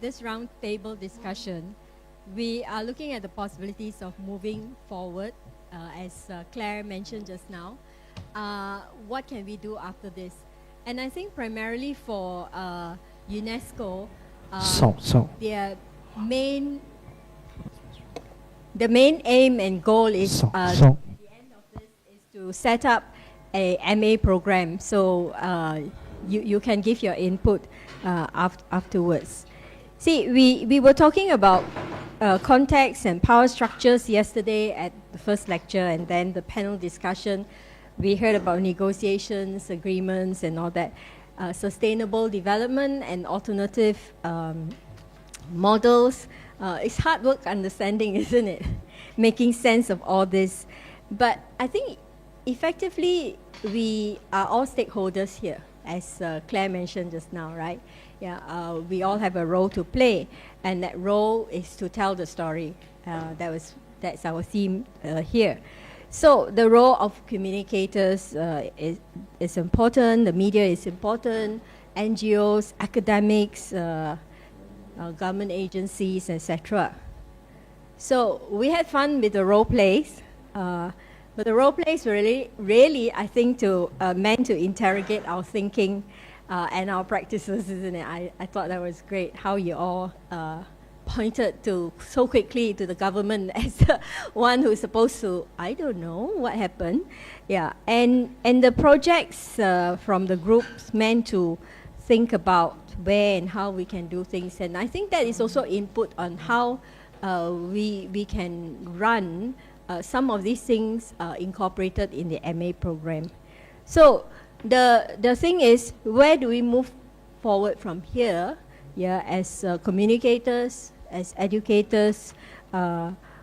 this round table discussion, we are looking at the possibilities of moving forward, as Claire mentioned just now. What can we do after this? And I think primarily for UNESCO, the main aim and goal is the end of this is to set up a MA program. So you can give your input afterwards. See, we were talking about context and power structures yesterday at the first lecture, and then the panel discussion. We heard about negotiations, agreements, and all that. Sustainable development and alternative models. It's hard work understanding, isn't it? Making sense of all this. But I think effectively we are all stakeholders here, as Claire mentioned just now, right? Yeah, we all have a role to play, and that role is to tell the story. That's our theme here. So the role of communicators is important, the media is important, NGOs, academics, government agencies, etc. So we had fun with the role plays, but the role plays were really, I think, meant to interrogate our thinking and our practices, isn't it? I thought that was great, how you all pointed so quickly to the government as the one who's supposed to, I don't know what happened. Yeah, and the projects from the groups meant to think about where and how we can do things, and I think that is also input on how we can run some of these things incorporated in the MA program. So the thing is, where do we move forward from here? Yeah, as communicators, as educators,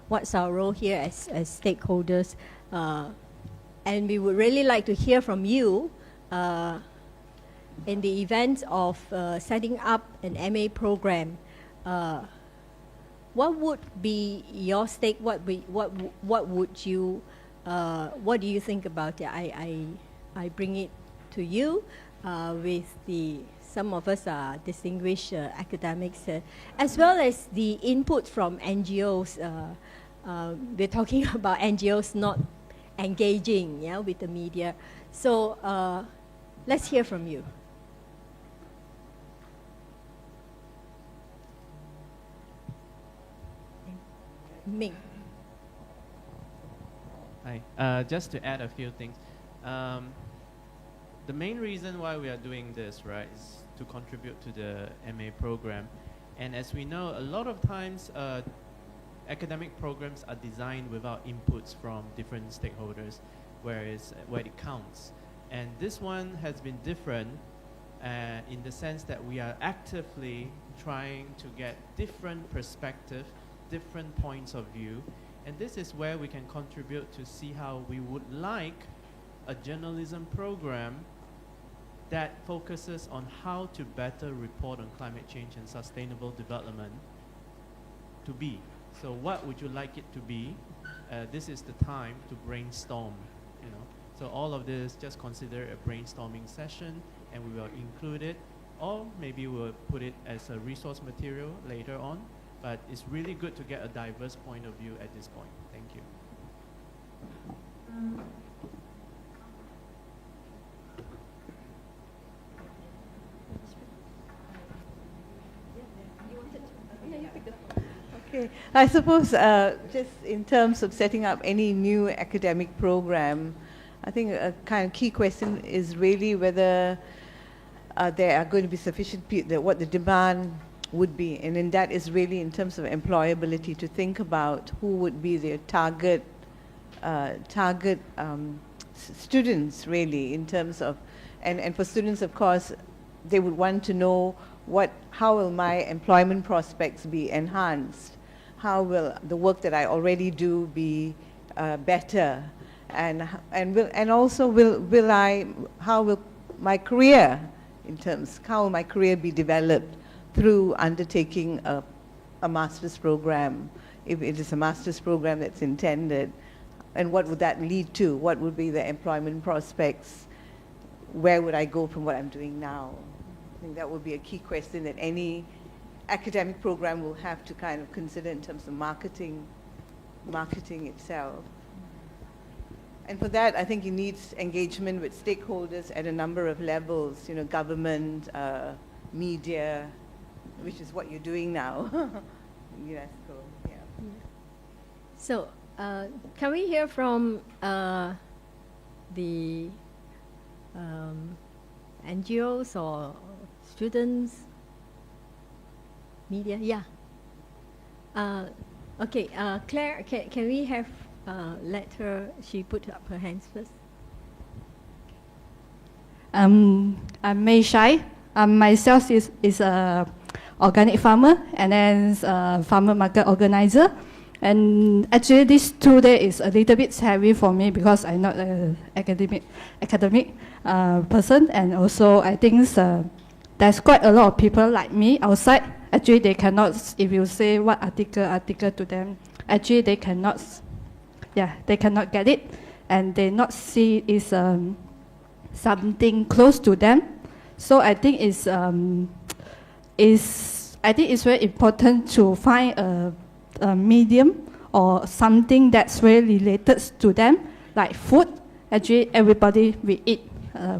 what's our role here as stakeholders? And we would really like to hear from you in the event of setting up an MA program. What would be your stake? What would you? What do you think about it? I bring it to you with some of us are distinguished academics, as well as the input from NGOs. We're talking about NGOs not engaging, yeah, with the media. So let's hear from you. Ming. Hi. Just to add a few things. The main reason why we are doing this, right, is to contribute to the MA program. And as we know, a lot of times academic programs are designed without inputs from different stakeholders, where it counts. And this one has been different in the sense that we are actively trying to get different perspectives, different points of view. And this is where we can contribute to see how we would like a journalism program that focuses on how to better report on climate change and sustainable development to be. So what would you like it to be? This is the time to brainstorm, you know. So all of this, just consider a brainstorming session, and we will include it, or maybe we'll put it as a resource material later on. But it's really good to get a diverse point of view at this point. Thank you. Okay, I suppose just in terms of setting up any new academic program, I think a kind of key question is really whether there are going to be sufficient people, what the demand would be, and then that is really in terms of employability, to think about who would be the target students, really, in terms of, and for students, of course, they would want to know how will my employment prospects be enhanced? How will the work that I already do be better? And also how will my career, how will my career be developed through undertaking a master's program, if it is a master's program that's intended, and what would that lead to? What would be the employment prospects? Where would I go from what I'm doing now? I think that would be a key question that any academic program will have to kind of consider in terms of marketing itself. And for that, I think it needs engagement with stakeholders at a number of levels, you know, government, media, which is what you're doing now. UNESCO, yeah. So, can we hear from the NGOs or students, media? Yeah. Okay, Claire, can we have let her, she put up her hands first. I'm Mei Shai. Myself is a organic farmer and then farmer market organizer. And actually this 2 days is a little bit heavy for me because I'm not an academic person, and also I think there's quite a lot of people like me outside. Actually they cannot, if you say what article to them, actually they cannot, they cannot get it, and they not see is something close to them. So I think it's very important to find a medium or something that's very related to them, like food. Actually, everybody we eat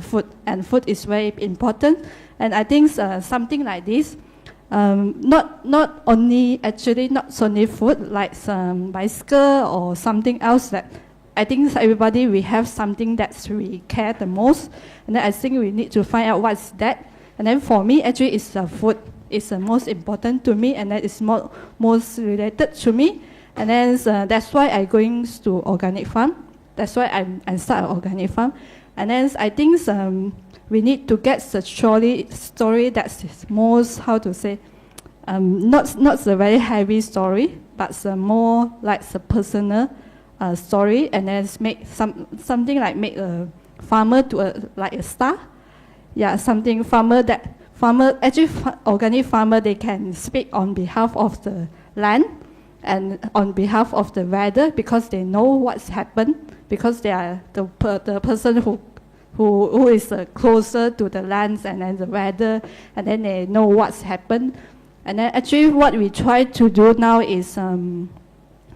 food, and food is very important. And I think something like this, not only food, like some bicycle or something else that I think everybody we have something that we care the most, and then I think we need to find out what's that. And then for me, actually, it's food. Is the most important to me, and that is most related to me. And then that's why I going to organic farm. That's why I start an organic farm. And then I think we need to get the story that's most, how to say, not a very heavy story, but more like a personal story, and then make something like make a farmer to like a star. Yeah, something actually organic farmer, they can speak on behalf of the land and on behalf of the weather, because they know what's happened, because they are the person who is closer to the lands and then the weather, and then they know what's happened. And then actually what we try to do now is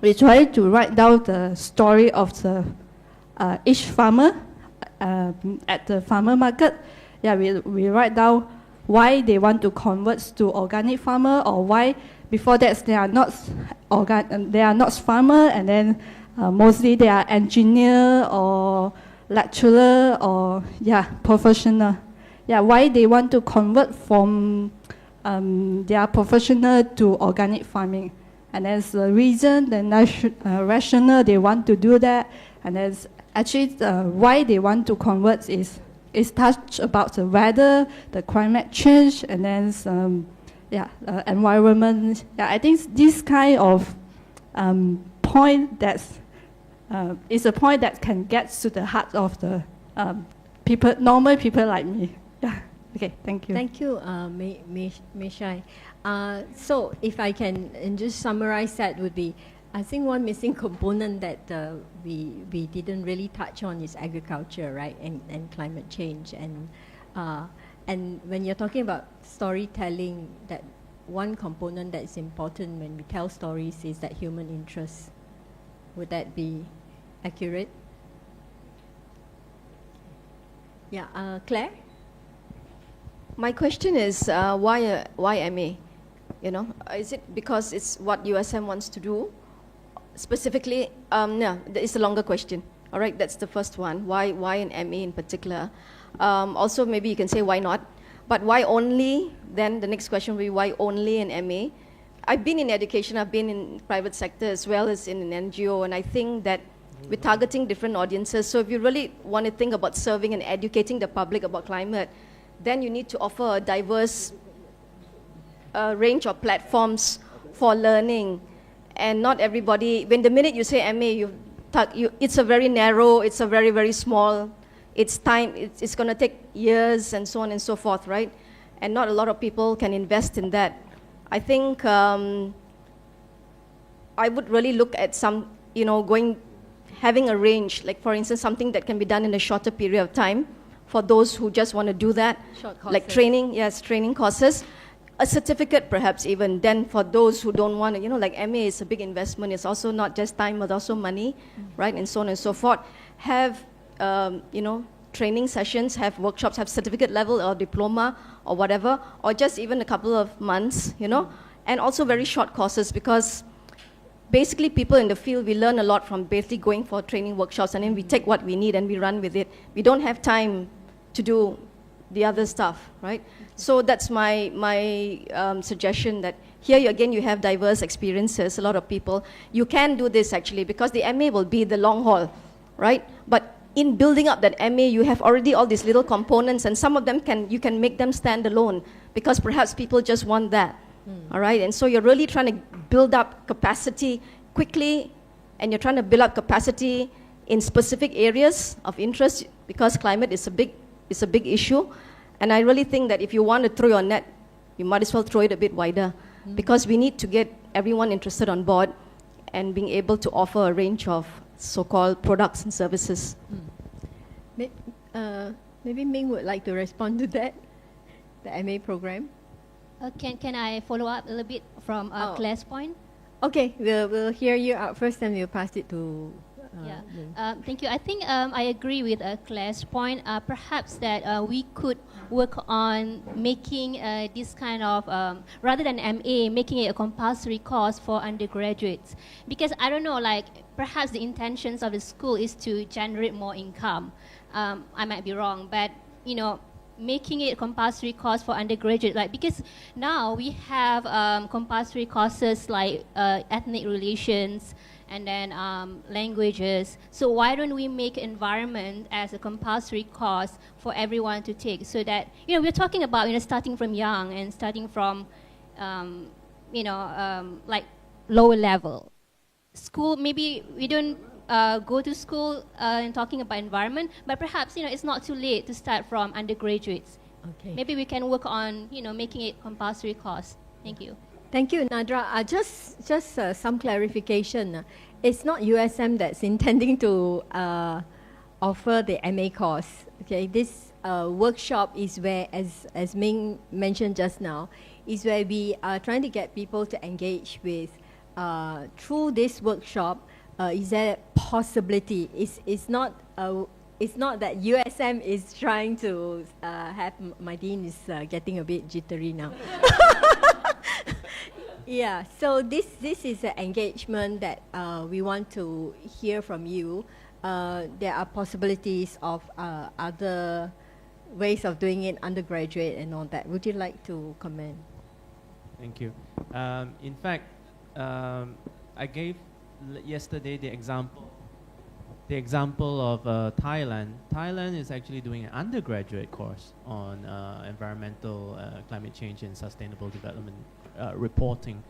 we try to write down the story of the each farmer at the farmer market. Yeah, we write down why they want to convert to organic farmer, or why before that they are not farmer, and then mostly they are engineer or lecturer or professional. Yeah, why they want to convert from their professional to organic farming, and there's the reason, the rationale they want to do that, and there's actually why they want to convert is touch about the weather, the climate change, and then environment. Yeah, I think this kind of point is a point that can get to the heart of the people, normal people like me. Yeah. Okay. Thank you. Thank you, Mei Shai. So if I can just summarize that, would be, I think one missing component that we didn't really touch on is agriculture, right, and climate change. And when you're talking about storytelling, that one component that's important when we tell stories is that human interest. Would that be accurate? Yeah, Claire? My question is why MA? You know, is it because it's what USM wants to do? Specifically, no, it's a longer question. All right, that's the first one. Why an MA in particular? Also, maybe you can say why not, but why only? Then the next question will be why only an MA? I've been in education, I've been in private sector as well as in an NGO, and I think that we're targeting different audiences. So if you really want to think about serving and educating the public about climate, then you need to offer a diverse range of platforms for learning. And not everybody, when the minute you say MA, it's a very narrow, it's a very, very small, it's going to take years and so on and so forth, right? And not a lot of people can invest in that. I think I would really look at some, having a range, like for instance, something that can be done in a shorter period of time for those who just want to do that, like training, training courses. a certificate perhaps even, then for those who don't want to, like MA is a big investment, it's also not just time but also money, right, and so on and so forth. Have, training sessions, have workshops, have certificate level or diploma or whatever, or just even a couple of months, and also very short courses, because basically people in the field, we learn a lot from basically going for training workshops, and then we take what we need and we run with it. We don't have time to do the other stuff, right? So that's my suggestion, that here again you have diverse experiences, a lot of people. You can do this actually, because the MA will be the long haul, right? But in building up that MA, you have already all these little components, and some of them you can make them stand alone, because perhaps people just want that, all right? And so you're really trying to build up capacity quickly, and you're trying to build up capacity in specific areas of interest, because climate is a big issue. And I really think that if you want to throw your net, you might as well throw it a bit wider, because we need to get everyone interested on board and being able to offer a range of so-called products and services. Maybe Ming would like to respond to that, the MA program. Can I follow up a little bit from Claire's point? Okay, we'll hear you out first, and we'll pass it to Ming. Thank you. I think I agree with Claire's point. Perhaps that we could work on making this kind of, rather than MA, making it a compulsory course for undergraduates. Because I don't know, like perhaps the intentions of the school is to generate more income. I might be wrong, but making it a compulsory course for undergraduate, like, because now we have compulsory courses like ethnic relations, and then languages. So why don't we make environment as a compulsory course for everyone to take, so that, we're talking about, starting from young and starting from, like lower level. School, maybe we don't go to school and talking about environment, but perhaps, it's not too late to start from undergraduates. Okay. Maybe we can work on, making it compulsory course. Thank you. Thank you, Nadra. Just some clarification. It's not USM that's intending to offer the MA course. Okay, this workshop is where, as Ming mentioned just now, is where we are trying to get people to engage with, through this workshop, is there a possibility? It's not that USM is trying to have, my dean is getting a bit jittery now. Yeah, so this is an engagement that we want to hear from you. There are possibilities of other ways of doing it, undergraduate and all that. Would you like to comment? Thank you. In fact, I gave yesterday the example of Thailand. Thailand is actually doing an undergraduate course on environmental climate change and sustainable development reporting.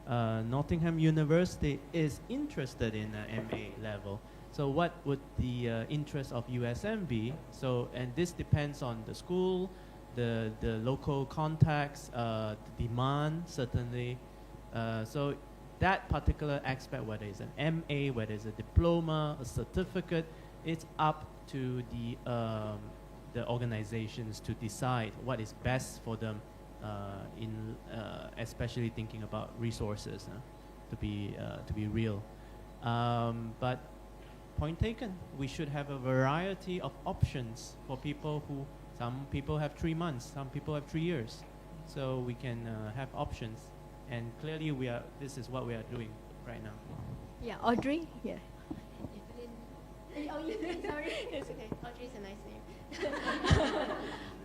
Nottingham University is interested in MA level. So what would the interest of USM be? So, and this depends on the school, the local contacts, the demand certainly. So that particular aspect, whether it's an MA, whether it's a diploma, a certificate, it's up to the organizations to decide what is best for them, especially thinking about resources to be real. But point taken, we should have a variety of options for people who, some people have 3 months, some people have 3 years. So we can have options. And clearly this is what we are doing right now. Yeah, Audrey? Yeah. Oh, sorry. It's okay. Audrey is a nice name.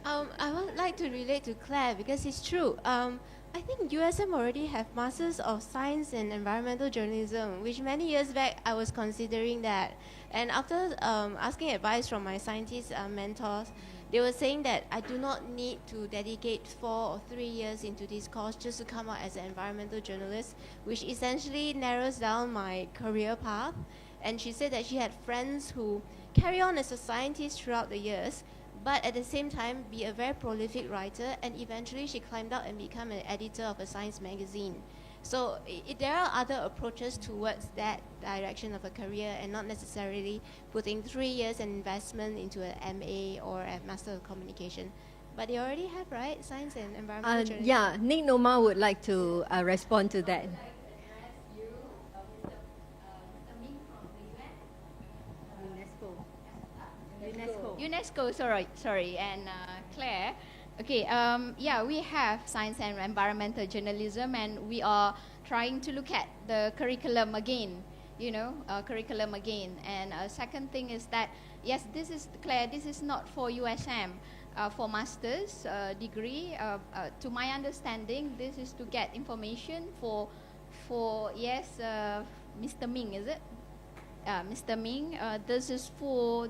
I would like to relate to Claire, because it's true. I think USM already have Masters of Science in Environmental Journalism, which many years back I was considering that. And after asking advice from my scientist mentors, they were saying that I do not need to dedicate 4 or 3 years into this course just to come out as an environmental journalist, which essentially narrows down my career path. And she said that she had friends who carry on as a scientist throughout the years, but at the same time be a very prolific writer, and eventually she climbed up and became an editor of a science magazine. So there are other approaches towards that direction of a career, and not necessarily putting 3 years and investment into an MA or a Master of Communication. But they already have, right? Science and environmental journalism. Yeah, Nick Noma would like to respond to that. UNESCO, sorry, and Claire. Okay, yeah, we have science and environmental journalism, and we are trying to look at the curriculum again, curriculum again. And second thing is that, yes, this is, Claire, this is not for USM, for master's degree. To my understanding, this is to get information for yes, Mr. Ming, is it? Mr. Ming, this is for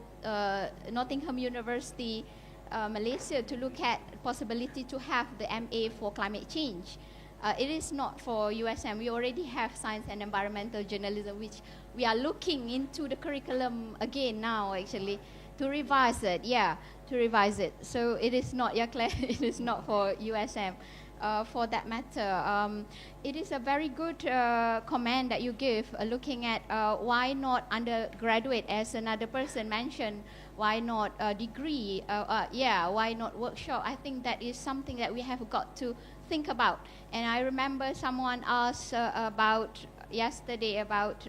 Nottingham University, Malaysia, to look at possibility to have the MA for climate change. It is not for USM. We already have science and environmental journalism, which we are looking into the curriculum again now, actually, to revise it. Yeah, to revise it. So it is not, yeah, Claire, it is not for USM. For that matter, it is a very good comment that you give, looking at why not undergraduate, as another person mentioned, why not degree, why not workshop. I think that is something that we have got to think about. And I remember someone asked about yesterday about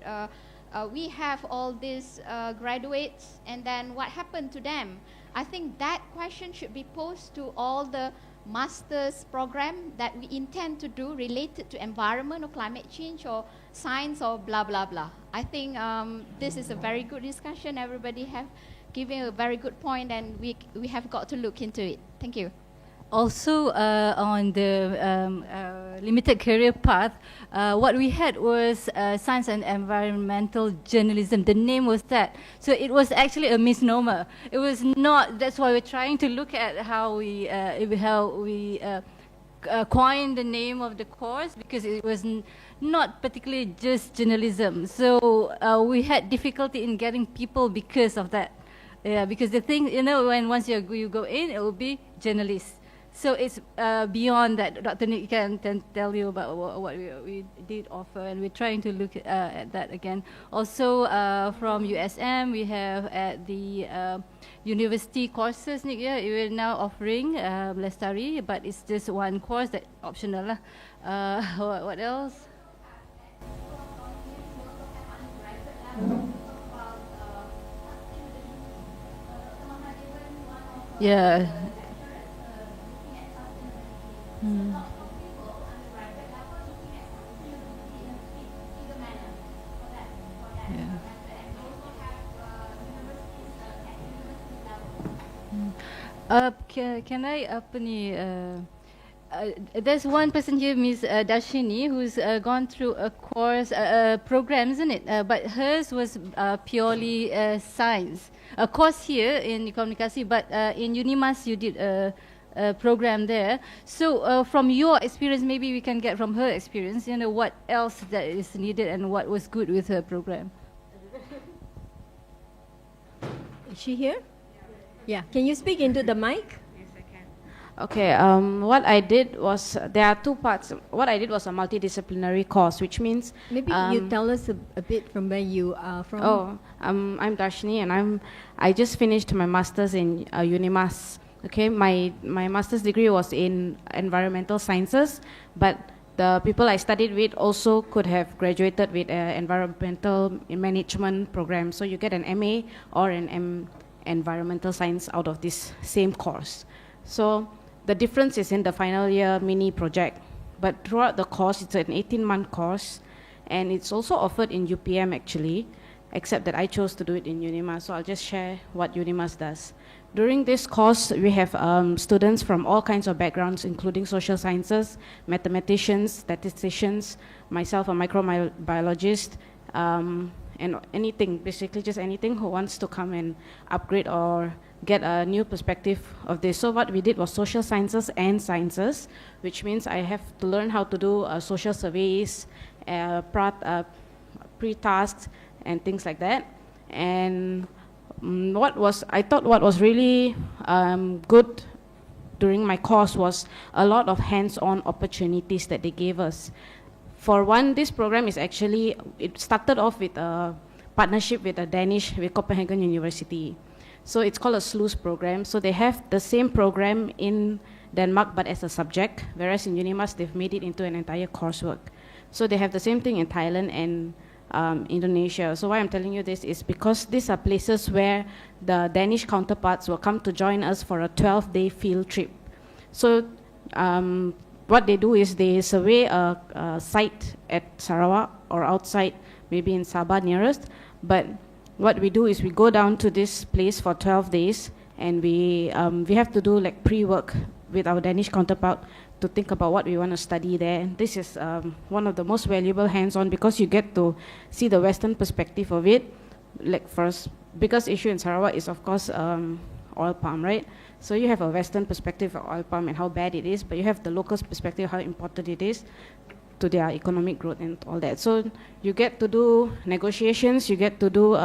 we have all these graduates, and then what happened to them? I think that question should be posed to all the master's program that we intend to do related to environment or climate change or science or blah blah blah. I think this is a very good discussion. Everybody have given a very good point, and we have got to look into it. Thank you. Also, on the limited career path, what we had was science and environmental journalism. The name was that. So it was actually a misnomer. It was not, that's why we're trying to look at how we coined the name of the course, because it was not particularly just journalism. So we had difficulty in getting people because of that. Yeah, because the thing, when once you go in, it will be journalists. So it's beyond that. Dr. Nick can tell you about what we did offer, and we're trying to look at that again. Also from USM, we have at the university courses, Nick, yeah, we're now offering Lestari, but it's just one course that optional. What else? Yeah. Can I there's one person here, Ms. Darshini, who's gone through a course, program, isn't it? But hers was purely science. A course here in Komunikasi, but in Unimas you did a program there. So from your experience, maybe we can get from her experience, what else that is needed and what was good with her program. Is she here? Yeah. Can you speak into the mic? Okay, what I did was, there are two parts. What I did was a multidisciplinary course, which means... Maybe you tell us a bit from where you are from. Oh, I'm Darshini, and I just finished my master's in Unimas. Okay, my master's degree was in environmental sciences, but the people I studied with also could have graduated with an environmental management program. So you get an MA or an environmental science out of this same course. So the difference is in the final year mini project. But throughout the course, it's an 18-month course, and it's also offered in UPM actually, except that I chose to do it in Unimas. So I'll just share what Unimas does. During this course, we have students from all kinds of backgrounds, including social sciences, mathematicians, statisticians, myself, a microbiologist, and anything, basically just anything who wants to come and upgrade or get a new perspective of this. So what we did was social sciences and sciences, which means I have to learn how to do social surveys, pre-tasks, and things like that. And I thought what was really good during my course was a lot of hands-on opportunities that they gave us. For one, this program is actually, it started off with a partnership with with Copenhagen University. So it's called a SLUIS program. So they have the same program in Denmark but as a subject, whereas in UNIMAS they've made it into an entire coursework. So they have the same thing in Thailand and Indonesia. So why I'm telling you this is because these are places where the Danish counterparts will come to join us for a 12-day field trip. So what they do is they survey a site at Sarawak or outside, maybe in Sabah nearest, but what we do is we go down to this place for 12 days and we have to do like pre-work with our Danish counterpart to think about what we want to study there. This is one of the most valuable hands-on because you get to see the Western perspective of it. Like first, biggest issue in Sarawak is of course oil palm, right? So you have a Western perspective of oil palm and how bad it is, but you have the locals' perspective how important it is to their economic growth and all that. So you get to do negotiations, you get to do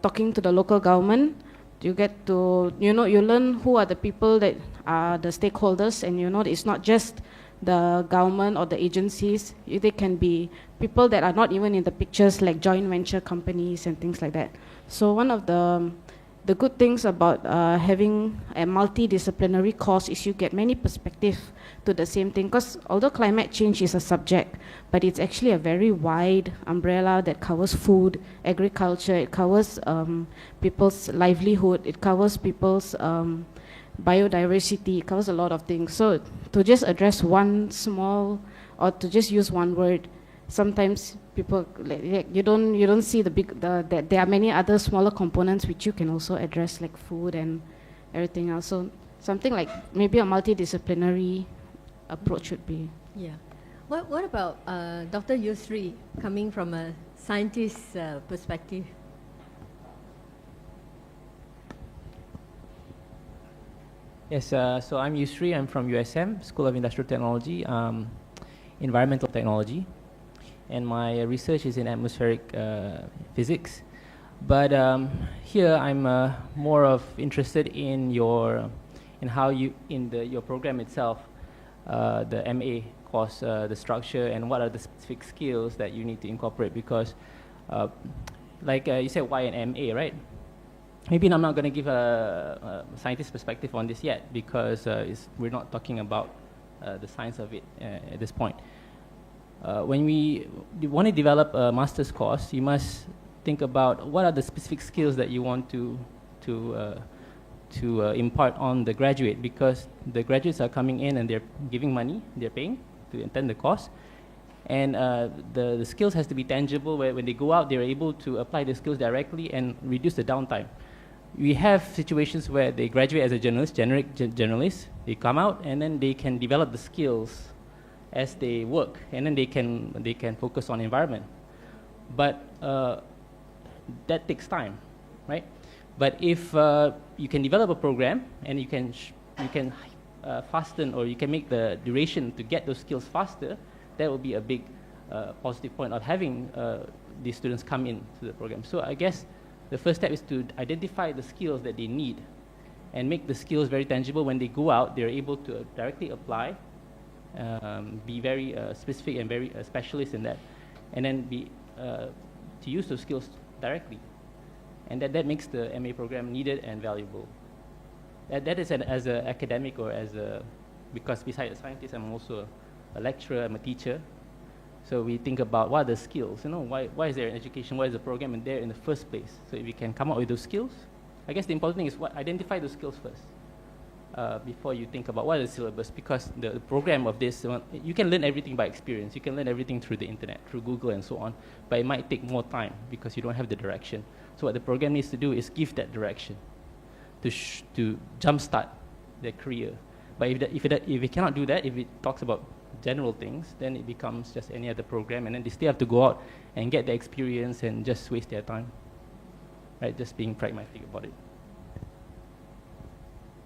talking to the local government, you get to, you learn who are the people that are the stakeholders, and it's not just the government or the agencies. They can be people that are not even in the pictures, like joint venture companies and things like that. So one of the good things about having a multidisciplinary course is you get many perspectives to the same thing, because although climate change is a subject, but it's actually a very wide umbrella that covers food, agriculture, it covers people's livelihood, it covers people's biodiversity, it covers a lot of things. So to just address one small, or to just use one word, sometimes people, you don't see that there are many other smaller components which you can also address, like food and everything else. So something like maybe a multidisciplinary approach would be. Yeah. What about Dr. Yusri, coming from a scientist's perspective? Yes, so I'm Yusri. I'm from USM, School of Industrial Technology, Environmental Technology. And my research is in atmospheric physics. But here I'm more of interested in how you, your program itself, the MA course, the structure, and what are the specific skills that you need to incorporate, because like you said, why an MA, right? Maybe I'm not going to give a scientist perspective on this yet, because we're not talking about the science of it at this point. When we want to develop a master's course, you must think about what are the specific skills that you want to impart on the graduate, because the graduates are coming in and they're giving money, they're paying to attend the course, and the skills has to be tangible, where when they go out they're able to apply the skills directly and reduce the downtime. We have situations where they graduate as a journalist, generalist, they come out and then they can develop the skills as they work, and then they can focus on environment. But that takes time, right? But if you can develop a program and you can fasten, or you can make the duration to get those skills faster, that will be a big positive point of having these students come into the program. So I guess the first step is to identify the skills that they need and make the skills very tangible. When they go out, they're able to directly apply, be very specific and very specialist in that, and then to use those skills directly. And that makes the MA program needed and valuable. That is as an academic, or because besides a scientist, I'm also a lecturer, I'm a teacher. So we think about what are the skills, why is there an education, why is the program in there in the first place? So if we can come up with those skills, I guess the important thing is identify those skills first before you think about what is the syllabus, because the program of this, you can learn everything by experience, you can learn everything through the internet, through Google and so on, but it might take more time because you don't have the direction. So what the program needs to do is give that direction to jumpstart their career. But if it cannot do that, if it talks about general things, then it becomes just any other program, and then they still have to go out and get the experience and just waste their time, right? Just being pragmatic about it.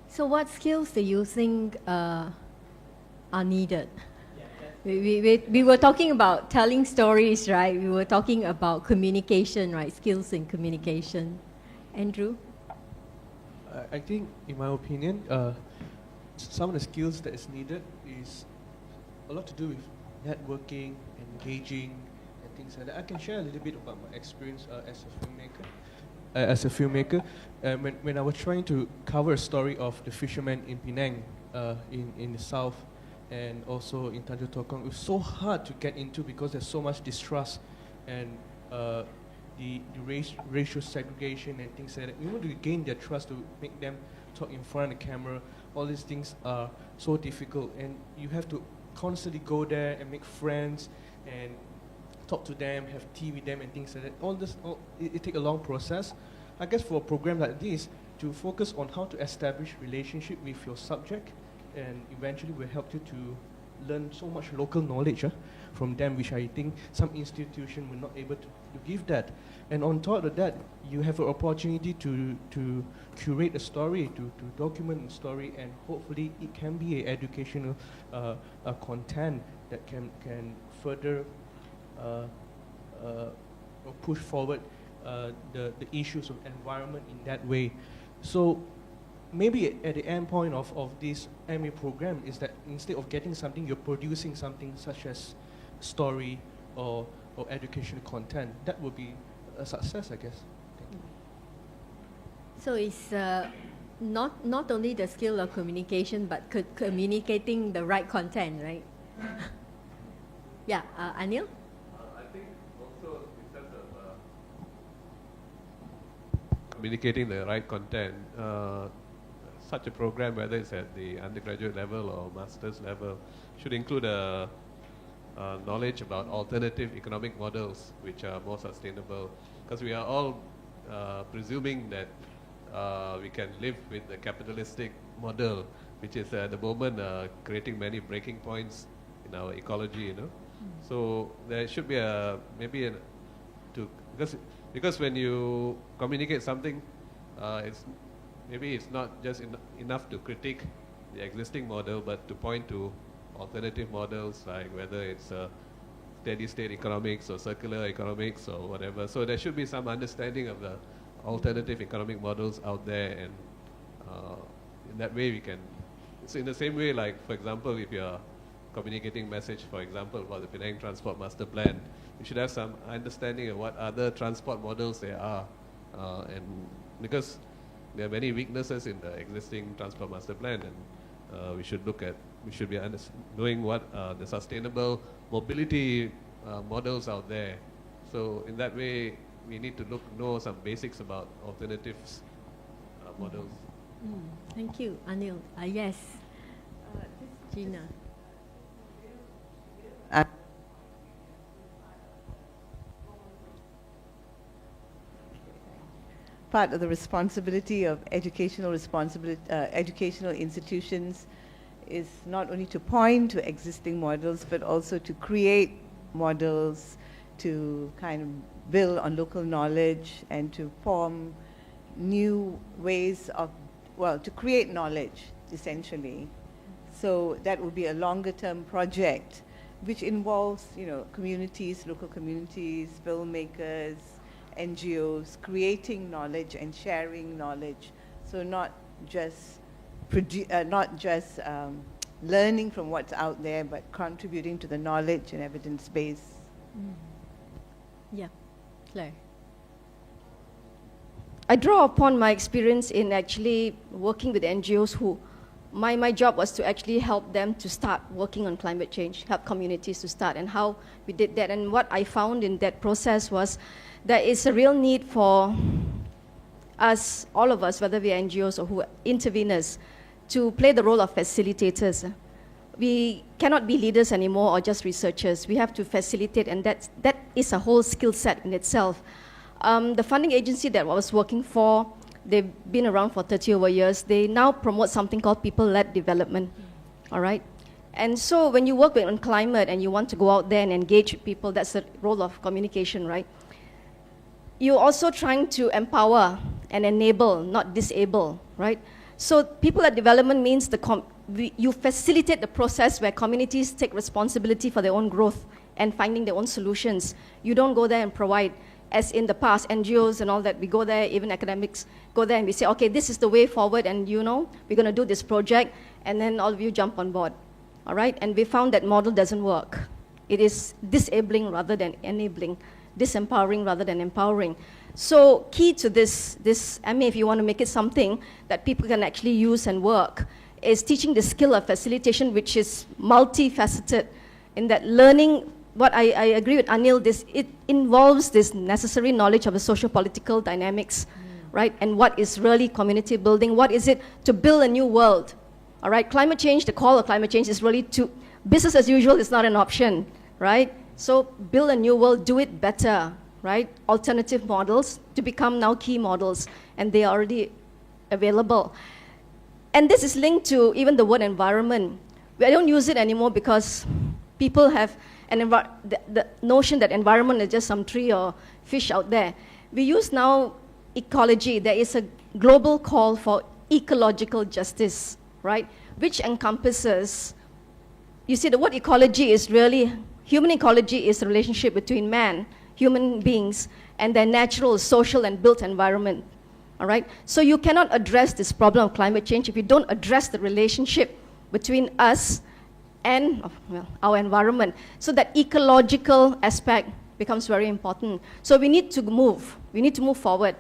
So what skills do you think are needed? We were talking about telling stories, right? We were talking about communication, right? Skills in communication. Andrew? I think, in my opinion, some of the skills that is needed is a lot to do with networking, engaging, and things like that. I can share a little bit about my experience as a filmmaker. as a filmmaker. When I was trying to cover a story of the fishermen in Penang, in the south, and also in Tanjung Tokong, it was so hard to get into because there's so much distrust and the racial segregation and things like that. We want to gain their trust to make them talk in front of the camera. All these things are so difficult, and you have to constantly go there and make friends and talk to them, have tea with them and things like that. It takes a long process. I guess for a program like this, to focus on how to establish relationship with your subject, and eventually will help you to learn so much local knowledge from them, which I think some institution will not able to give that. And on top of that, you have an opportunity to curate a story, to document a story, and hopefully it can be an educational content that can further push forward the issues of environment in that way. So maybe at the end point of this MA program is that instead of getting something, you're producing something such as story or educational content. That would be a success, I guess. Thank you. So it's not only the skill of communication, but communicating the right content, right? Yeah, Anil? I think also in terms of communicating the right content, such a program, whether it's at the undergraduate level or master's level, should include a knowledge about alternative economic models which are more sustainable, because we are all presuming that we can live with the capitalistic model, which is at the moment creating many breaking points in our ecology, you know. So there should be because when you communicate something, it's not just enough to critique the existing model, but to point to alternative models, like whether it's steady state economics or circular economics or whatever. So there should be some understanding of the alternative economic models out there, and in that way we can, it's in the same way, like for example, if you're communicating message, for example, about the Penang Transport Master Plan, you should have some understanding of what other transport models there are, and because there are many weaknesses in the existing Transport Master Plan, and we should be knowing what the sustainable mobility models out there. So in that way, we need to know some basics about alternatives models. Thank you, Anil. Yes, Gina. Part of the responsibility of educational institutions is not only to point to existing models, but also to create models, to kind of build on local knowledge, and to form new ways of, to create knowledge, essentially. So that would be a longer term project, which involves, communities, local communities, filmmakers, NGOs, creating knowledge and sharing knowledge. So not just learning from what's out there, but contributing to the knowledge and evidence base. Yeah, Claire. I draw upon my experience in actually working with NGOs who, my job was to actually help them to start working on climate change, help communities to start, and how we did that. And what I found in that process was there is a real need for us, all of us, whether we are NGOs or who are interveners, to play the role of facilitators. We cannot be leaders anymore or just researchers. We have to facilitate, and that is a whole skill set in itself. The funding agency that I was working for, they've been around for 30 over years. They now promote something called people-led development, all right? And so when you work on climate and you want to go out there and engage with people, that's the role of communication, right? You're also trying to empower and enable, not disable, right? So people-led development means you facilitate the process where communities take responsibility for their own growth and finding their own solutions. You don't go there and provide, as in the past, NGOs and all that, we go there, even academics go there and we say, okay, this is the way forward, and we're going to do this project, and then all of you jump on board, all right? And we found that model doesn't work. It is disabling rather than enabling, disempowering rather than empowering. So key to this MA, if you want to make it something that people can actually use and work, is teaching the skill of facilitation, which is multifaceted in that learning. What I agree with Anil, it involves this necessary knowledge of the socio-political dynamics, right? And what is really community building? What is it to build a new world? All right, climate change, the call of climate change is really to, business as usual is not an option, right? So build a new world, do it better, right? Alternative models to become now key models, and they are already available. And this is linked to even the word environment. I don't use it anymore because people have the notion that environment is just some tree or fish out there. We use now ecology. There is a global call for ecological justice, right? Which encompasses, you see, the word ecology is really, human ecology is the relationship between man, human beings, and their natural, social, and built environment, all right? So you cannot address this problem of climate change if you don't address the relationship between us and our environment. So that ecological aspect becomes very important. So we need to move forward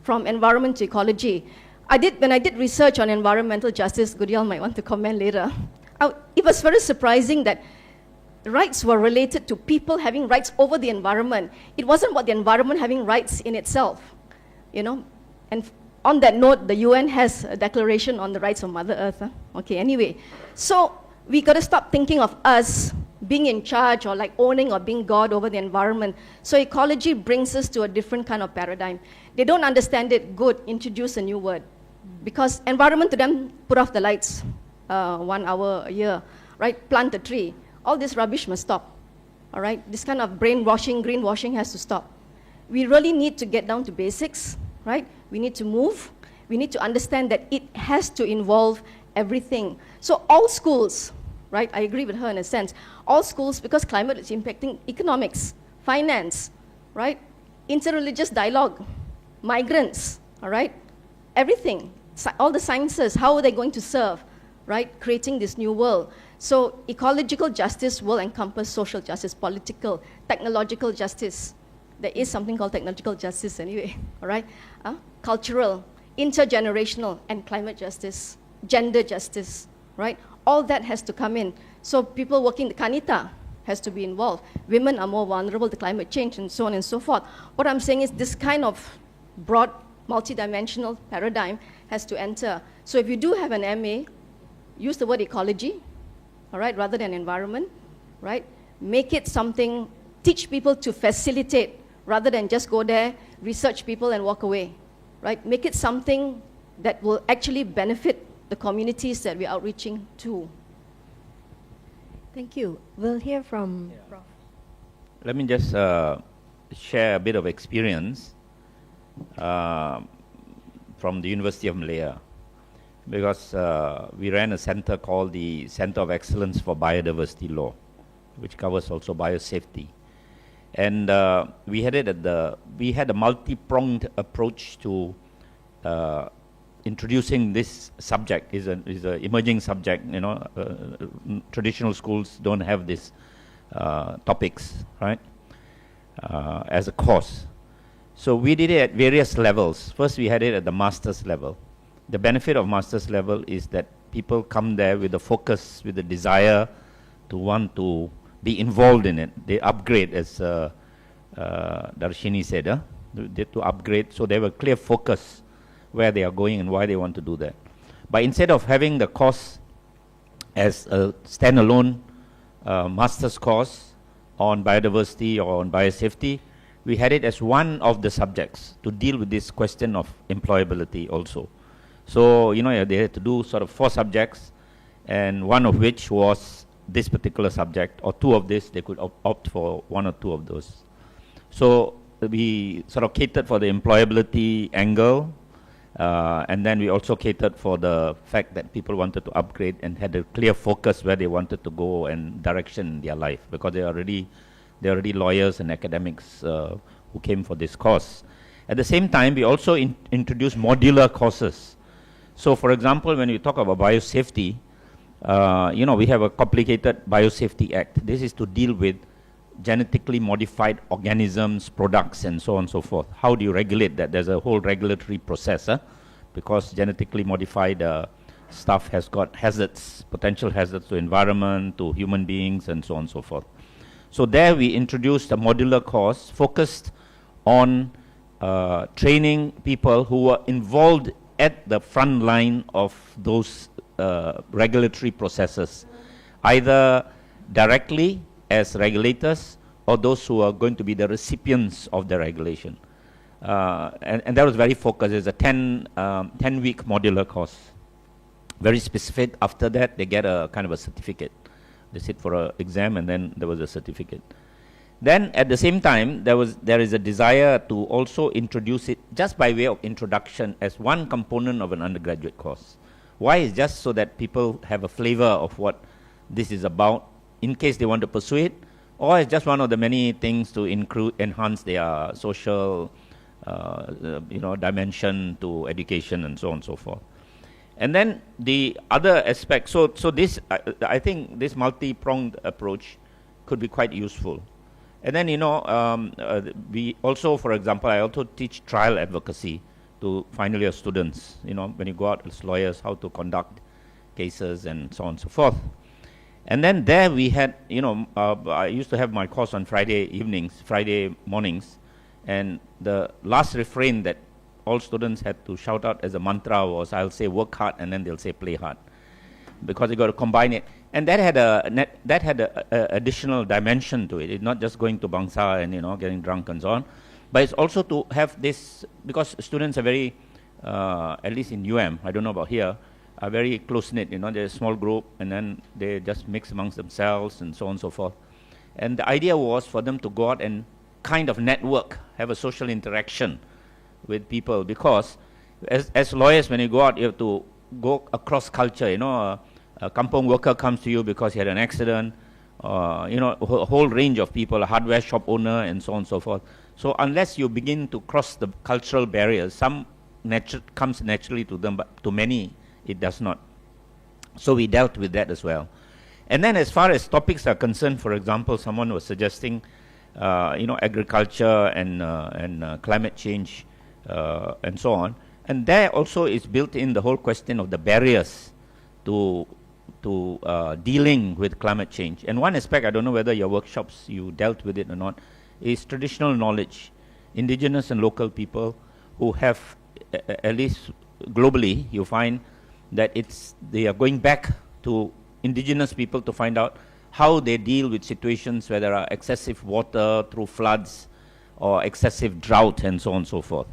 from environment to ecology. When I did research on environmental justice, Gudial might want to comment later, it was very surprising that rights were related to people having rights over the environment. It wasn't about the environment having rights in itself, you know. And on that note, the UN has a declaration on the rights of Mother Earth. Okay, anyway. So we got to stop thinking of us being in charge or like owning or being God over the environment. So ecology brings us to a different kind of paradigm. They don't understand it, good, introduce a new word. Because environment to them, put off the lights 1 hour a year, right? Plant a tree. All this rubbish must stop, all right? This kind of brainwashing, greenwashing has to stop. We really need to get down to basics, right? We need to move. We need to understand that it has to involve everything. So all schools, right? I agree with her in a sense. All schools, because climate is impacting economics, finance, right? Interreligious dialogue, migrants, all right? Everything, all the sciences, how are they going to serve, right? Creating this new world. So ecological justice will encompass social justice, political, technological justice. There is something called technological justice anyway, all right? Cultural, intergenerational, and climate justice, gender justice, right? All that has to come in. So people working, the Kanita has to be involved. Women are more vulnerable to climate change and so on and so forth. What I'm saying is this kind of broad, multidimensional paradigm has to enter. So if you do have an MA, use the word ecology, all right, rather than environment, right? Make it something, teach people to facilitate rather than just go there, research people and walk away, right? Make it something that will actually benefit the communities that we're outreaching to. Thank you. We'll hear from Prof. Let me just share a bit of experience from the University of Malaya, because we ran a center called the Center of Excellence for Biodiversity Law, which covers also biosafety. And we had a multi-pronged approach to introducing this subject. Is an emerging subject, you know. Traditional schools don't have these topics, right, as a course. So we did it at various levels. First, we had it at the master's level. The benefit of master's level is that people come there with a focus, with a desire to want to be involved in it. They upgrade, as Darshini said, to upgrade. So they have a clear focus where they are going and why they want to do that. But instead of having the course as a standalone master's course on biodiversity or on biosafety, we had it as one of the subjects to deal with this question of employability also. So, you know, they had to do sort of 4 subjects, and one of which was this particular subject, or 2 of this, they could opt for 1 or 2 of those. So we sort of catered for the employability angle, and then we also catered for the fact that people wanted to upgrade and had a clear focus where they wanted to go and direction in their life, because they're already lawyers and academics who came for this course. At the same time, we also introduced modular courses. So for example, when we talk about biosafety, you know, we have a complicated Biosafety Act. This is to deal with genetically modified organisms, products, and so on and so forth. How do you regulate that? There's a whole regulatory process, because genetically modified stuff has got hazards, potential hazards to environment, to human beings, and so on and so forth. So there we introduced a modular course focused on training people who were involved at the front line of those regulatory processes, either directly as regulators or those who are going to be the recipients of the regulation. And that was very focused. It's a 10-week modular course. Very specific. After that, they get a kind of a certificate. They sit for an exam, and then there was a certificate. Then, at the same time, there is a desire to also introduce it just by way of introduction as one component of an undergraduate course. Why? Is just so that people have a flavor of what this is about, in case they want to pursue it, or it's just one of the many things to enhance their social, dimension to education, and so on and so forth. And then the other aspect, so this, I think this multi-pronged approach could be quite useful. And then, we also, for example, I also teach trial advocacy to final year students, when you go out as lawyers, how to conduct cases and so on and so forth. And then there we had, I used to have my course on Friday mornings, and the last refrain that all students had to shout out as a mantra was, I'll say work hard, and then they'll say play hard, because you got to combine it. And that had a additional dimension to it. It's not just going to Bangsa and getting drunk and so on, but it's also to have this, because students are very, at least in UM, I don't know about here, are very close-knit. They're a small group, and then they just mix amongst themselves and so on and so forth. And the idea was for them to go out and kind of network, have a social interaction with people, because as lawyers, when you go out, you have to go across culture. A kampong worker comes to you because he had an accident, a whole range of people, a hardware shop owner, and so on and so forth. So unless you begin to cross the cultural barriers, some comes naturally to them, but to many it does not. So we dealt with that as well. And then as far as topics are concerned, for example, someone was suggesting agriculture and climate change and so on. And there also is built in the whole question of the barriers to dealing with climate change. And one aspect, I don't know whether your workshops you dealt with it or not, is traditional knowledge. Indigenous and local people who have, at least globally, you find that they are going back to indigenous people to find out how they deal with situations where there are excessive water through floods or excessive drought and so on and so forth.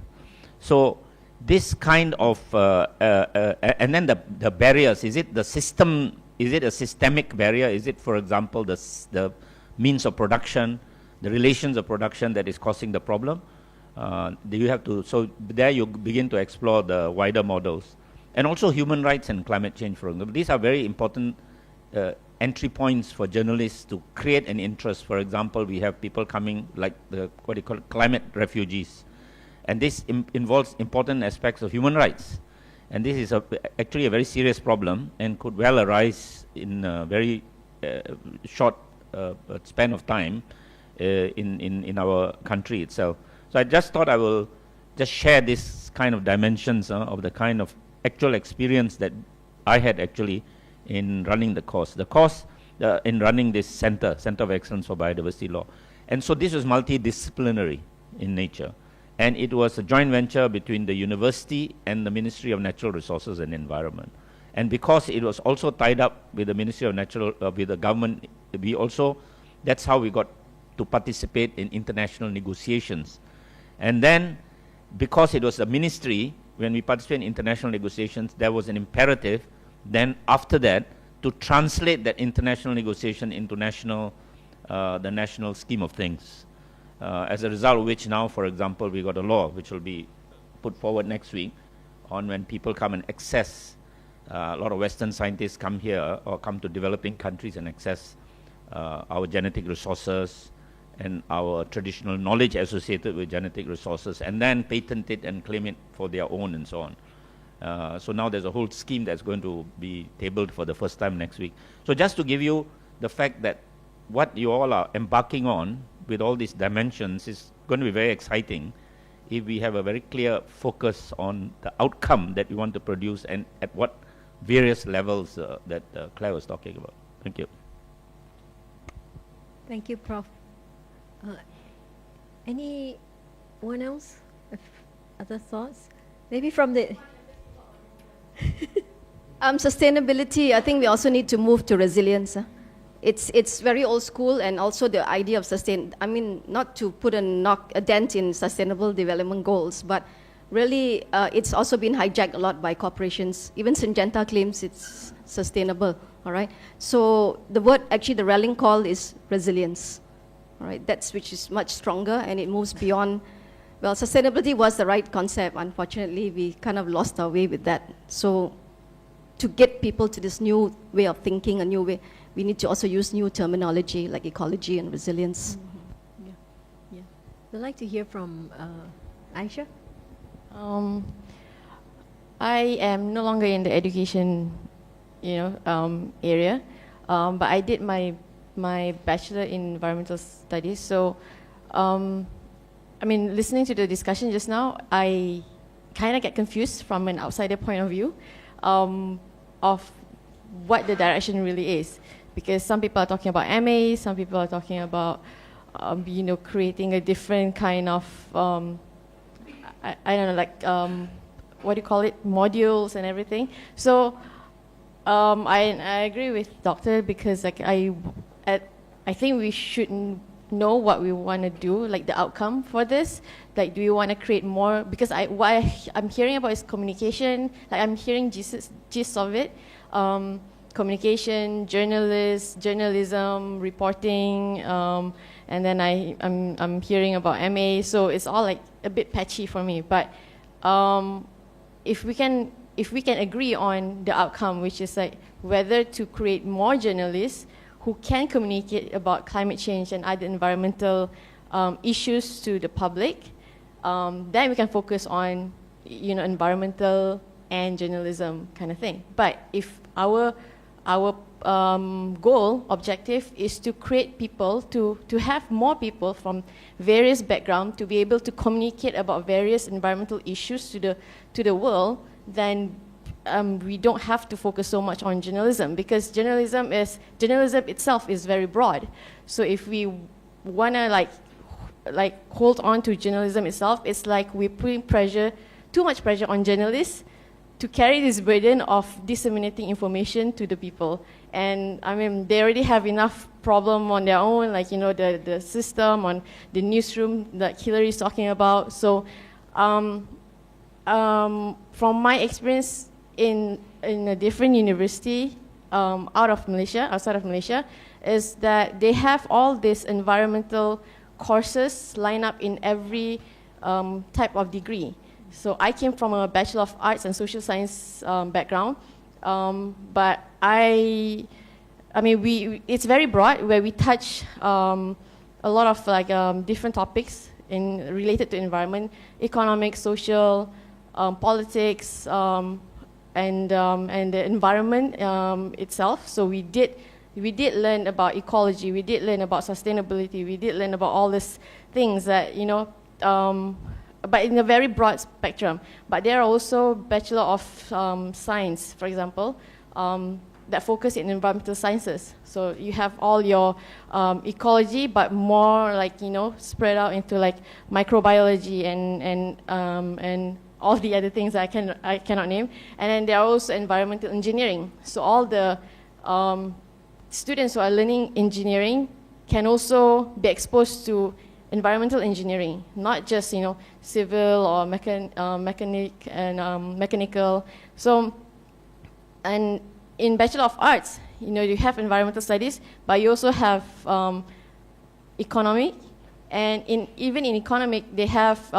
So this kind of, and then the barriers, is it the system, is it a systemic barrier? Is it, for example, the means of production, the relations of production that is causing the problem? Do you have to, so there you begin to explore the wider models. And also human rights and climate change, for example. These are very important entry points for journalists to create an interest. For example, we have people coming like what you call climate refugees. And this involves important aspects of human rights. And this is actually a very serious problem and could well arise in a very short span of time in our country itself. So I just thought I will just share this kind of dimensions of the kind of actual experience that I had actually in running the course. The course in running this Center of Excellence for Biodiversity Law. And so this was multidisciplinary in nature. And it was a joint venture between the university and the Ministry of Natural Resources and Environment. And because it was also tied up with the Ministry of with the government, that's how we got to participate in international negotiations. And then, because it was a ministry, when we participate in international negotiations, there was an imperative, then after that, to translate that international negotiation into the national scheme of things. As a result of which now, for example, we got a law which will be put forward next week on when people come and access, a lot of Western scientists come here or come to developing countries and access our genetic resources and our traditional knowledge associated with genetic resources, and then patent it and claim it for their own and so on. So now there's a whole scheme that's going to be tabled for the first time next week. So just to give you the fact that what you all are embarking on with all these dimensions is going to be very exciting if we have a very clear focus on the outcome that we want to produce and at what various levels that Claire was talking about. Thank you. Thank you, Prof. Anyone else? Other thoughts? Maybe from the... Sustainability, I think we also need to move to resilience. It's very old school, and also the idea of not to put a dent in sustainable development goals, but really it's also been hijacked a lot by corporations. Even Syngenta claims it's sustainable, all right? So the word, actually the rallying call is resilience, all right? Which is much stronger, and it moves beyond, well, sustainability was the right concept. Unfortunately, we kind of lost our way with that. So to get people to this new way of thinking, a new way, we need to also use new terminology like ecology and resilience. Mm-hmm. Yeah. We'd like to hear from Aisha. I am no longer in the education, area, but I did my bachelor in environmental studies. So, listening to the discussion just now, I kind of get confused from an outsider point of view of what the direction really is. Because some people are talking about MA, some people are talking about, creating a different kind of, I don't know, like, what do you call it, modules and everything. So I agree with Doctor, because like I think we should know what we want to do, like the outcome for this. Like, do we want to create more? Because what I'm hearing about is communication. Like, I'm hearing gist of it. Communication, journalism, reporting, and then I'm hearing about MA. So it's all like a bit patchy for me. But if we can agree on the outcome, which is like whether to create more journalists who can communicate about climate change and other environmental issues to the public, then we can focus on environmental and journalism kind of thing. But if our goal, objective, is to create people, to have more people from various backgrounds to be able to communicate about various environmental issues to the world, then we don't have to focus so much on journalism, because journalism itself is very broad. So if we want to like hold on to journalism itself, it's like we're putting too much pressure on journalists to carry this burden of disseminating information to the people. And they already have enough problem on their own, like, the system, on the newsroom that Hillary's talking about. So from my experience in a different university outside of Malaysia, is that they have all these environmental courses lined up in every type of degree. So I came from a Bachelor of Arts and Social Science background, but it's very broad, where we touch a lot of different topics related to environment, economic, social, politics, and the environment itself. So we did learn about ecology, we did learn about sustainability, we did learn about all these things that but in a very broad spectrum. But there are also Bachelor of Science, for example, that focus in environmental sciences. So you have all your ecology, but more spread out into like microbiology and all the other things that I cannot name. And then there are also environmental engineering. So all the students who are learning engineering can also be exposed to environmental engineering, not just civil or mechanical. So, and in Bachelor of Arts, you have environmental studies, but you also have economic, and even in economic, they have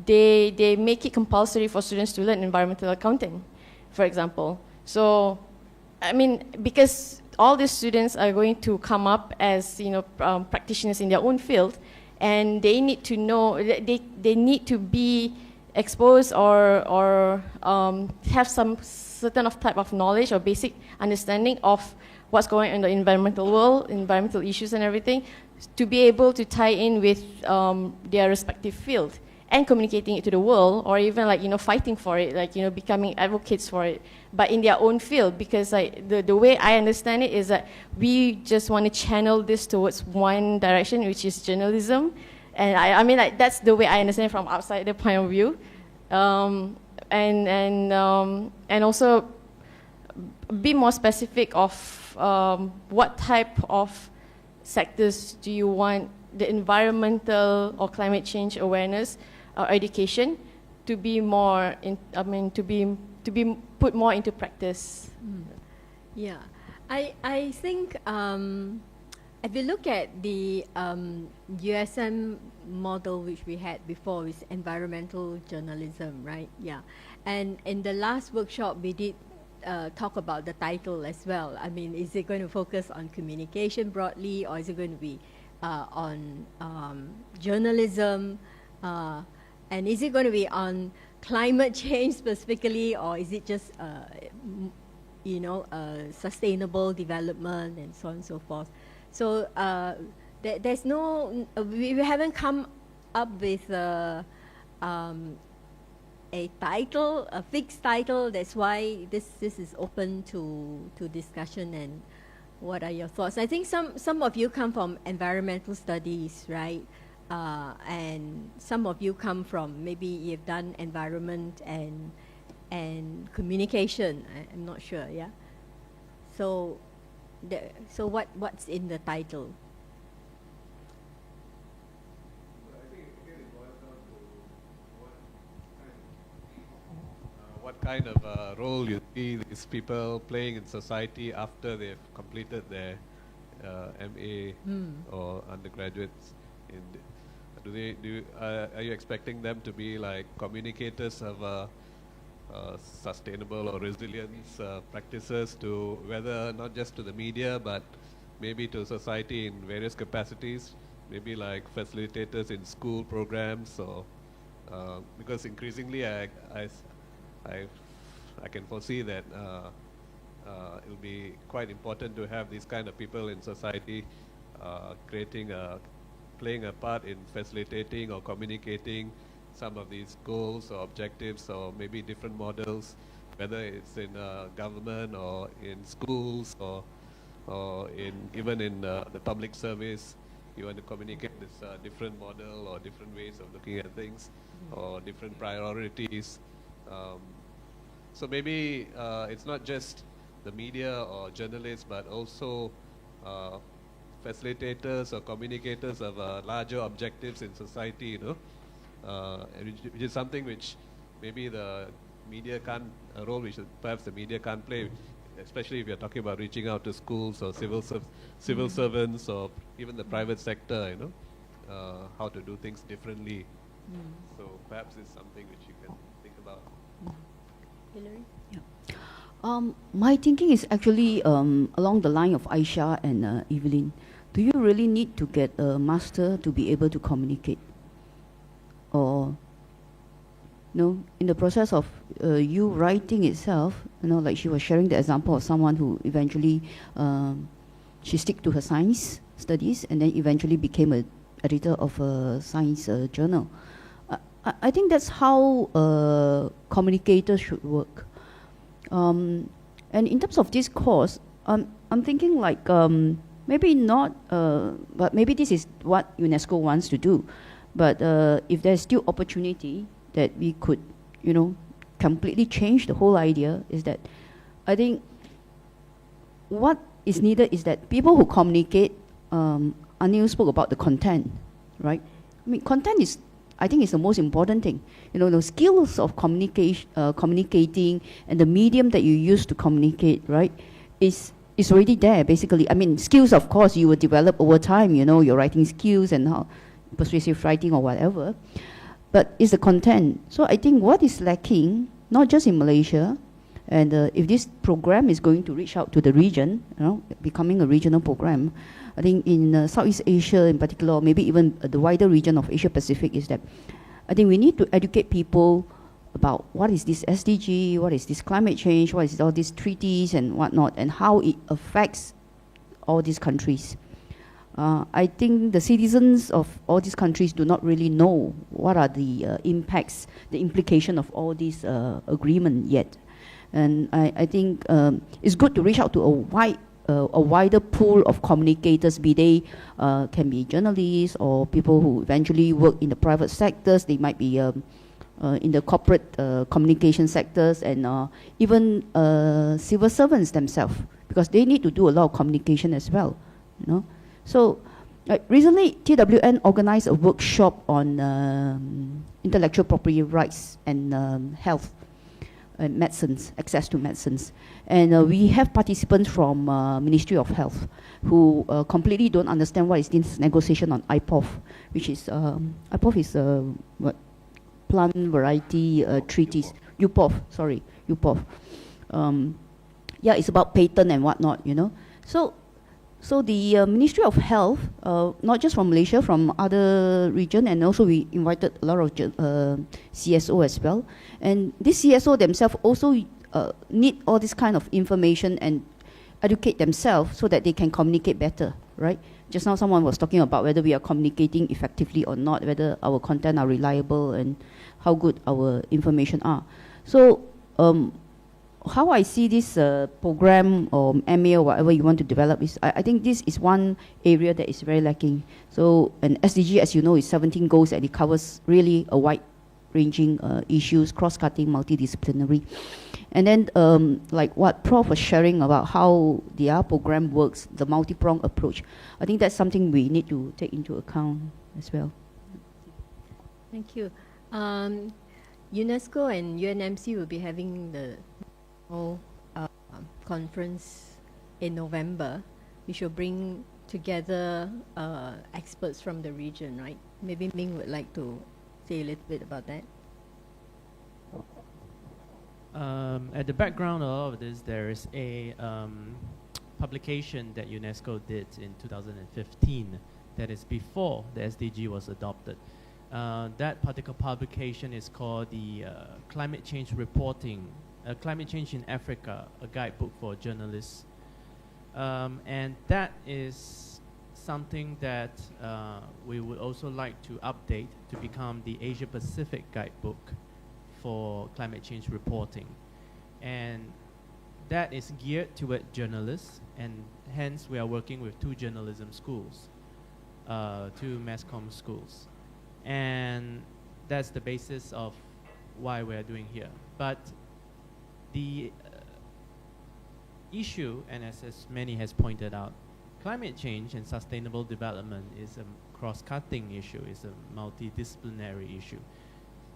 they make it compulsory for students to learn environmental accounting, for example. So, because all these students are going to come up as practitioners in their own field, and they need to know, they need to be exposed or have some certain type of knowledge or basic understanding of what's going on in the environmental world, environmental issues and everything, to be able to tie in with their respective field and communicating it to the world, or even like, fighting for it, like, becoming advocates for it, but in their own field. Because like the way I understand it is that we just want to channel this towards one direction, which is journalism. And I mean, like, that's the way I understand it from outside the point of view. And also be more specific of what type of sectors do you want the environmental or climate change awareness or education to be more to be put more into practice. Yeah, I think if you look at the USM model which we had before with environmental journalism, right? Yeah, and in the last workshop we did talk about the title as well. I mean, is it going to focus on communication broadly, or is it going to be on journalism? And is it going to be on climate change specifically, or is it just sustainable development and so on and so forth? So there's no, we haven't come up with a title, a fixed title. That's why this is open to discussion. And what are your thoughts? I think some of you come from environmental studies, right? And some of you come from, maybe you've done environment and communication. I'm not sure, yeah? So what's in the title? What kind of role you see these people playing in society after they've completed their MA or undergraduates? Are you expecting them to be like communicators of sustainable or resilience practices, to whether not just to the media but maybe to society in various capacities, maybe like facilitators in school programs, or because increasingly I can foresee that it'll be quite important to have these kind of people in society playing a part in facilitating or communicating some of these goals or objectives, or maybe different models, whether it's in government or in schools or even in the public service. You want to communicate this different model or different ways of looking at things, or different priorities. So maybe it's not just the media or journalists, but also facilitators or communicators of larger objectives in society, which is something which maybe the media can't, a role which perhaps the media can't play, especially if you're talking about reaching out to schools or civil servants or even the private sector, how to do things differently. So perhaps it's something which you can think about. Hilary? Yeah. My thinking is actually along the line of Aisha and Evelyn. Do you really need to get a master to be able to communicate? Or, in the process of you writing itself, like she was sharing the example of someone who eventually, she stick to her science studies and then eventually became an editor of a science journal. I think that's how communicators should work. And in terms of this course, I'm thinking like, maybe not, but maybe this is what UNESCO wants to do. But if there's still opportunity that we could, completely change the whole idea, is that I think what is needed is that people who communicate, Anil spoke about the content, right? I mean, content is, I think, is the most important thing. The skills of communicating and the medium that you use to communicate, right, is already there, basically. I mean, skills, of course, you will develop over time, your writing skills and how persuasive writing or whatever. But it's the content. So I think what is lacking, not just in Malaysia, and if this program is going to reach out to the region, becoming a regional program, I think in Southeast Asia in particular, or maybe even the wider region of Asia Pacific, is that I think we need to educate people about what is this SDG, what is this climate change, what is all these treaties and whatnot, and how it affects all these countries. I think the citizens of all these countries do not really know what are the impacts, the implication of all these agreement yet. And I think it's good to reach out to a wider pool of communicators, be they can be journalists or people who eventually work in the private sectors. They might be in the corporate communication sectors, and even civil servants themselves, because they need to do a lot of communication as well, you know. So recently, TWN organized a workshop on intellectual property rights and health and medicines, access to medicines. And we have participants from Ministry of Health who completely don't understand what is this negotiation on IPOV, which is, IPOV is what? Plant Variety Treaties, UPOV, sorry, UPOV. Yeah, it's about patent and whatnot, you know. So the Ministry of Health, not just from Malaysia, from other region, and also we invited a lot of CSO as well. And this CSO themselves also need all this kind of information and educate themselves so that they can communicate better, right? Just now someone was talking about whether we are communicating effectively or not, whether our content are reliable and how good our information are. So how I see this program or MA or whatever you want to develop is, I think this is one area that is very lacking. So an SDG, as you know, is 17 goals, and it covers really a wide-ranging issues, cross-cutting, multidisciplinary. And then like what Prof was sharing about how the program works, the multi-pronged approach, I think that's something we need to take into account as well. Thank you. UNESCO and UNMC will be having the conference in November. We should bring together experts from the region, right? Maybe Ming would like to say a little bit about that. At the background of all of this, there is a publication that UNESCO did in 2015 that is before the SDG was adopted. That particular publication is called the Climate Change Reporting, Climate Change in Africa, a guidebook for journalists. And that is something that we would also like to update to become the Asia Pacific guidebook for climate change reporting. And that is geared toward journalists, and hence we are working with 2 journalism schools, 2 mass comm schools. And that's the basis of why we're doing here. But the issue, and as many has pointed out, climate change and sustainable development is a cross-cutting issue, is a multidisciplinary issue.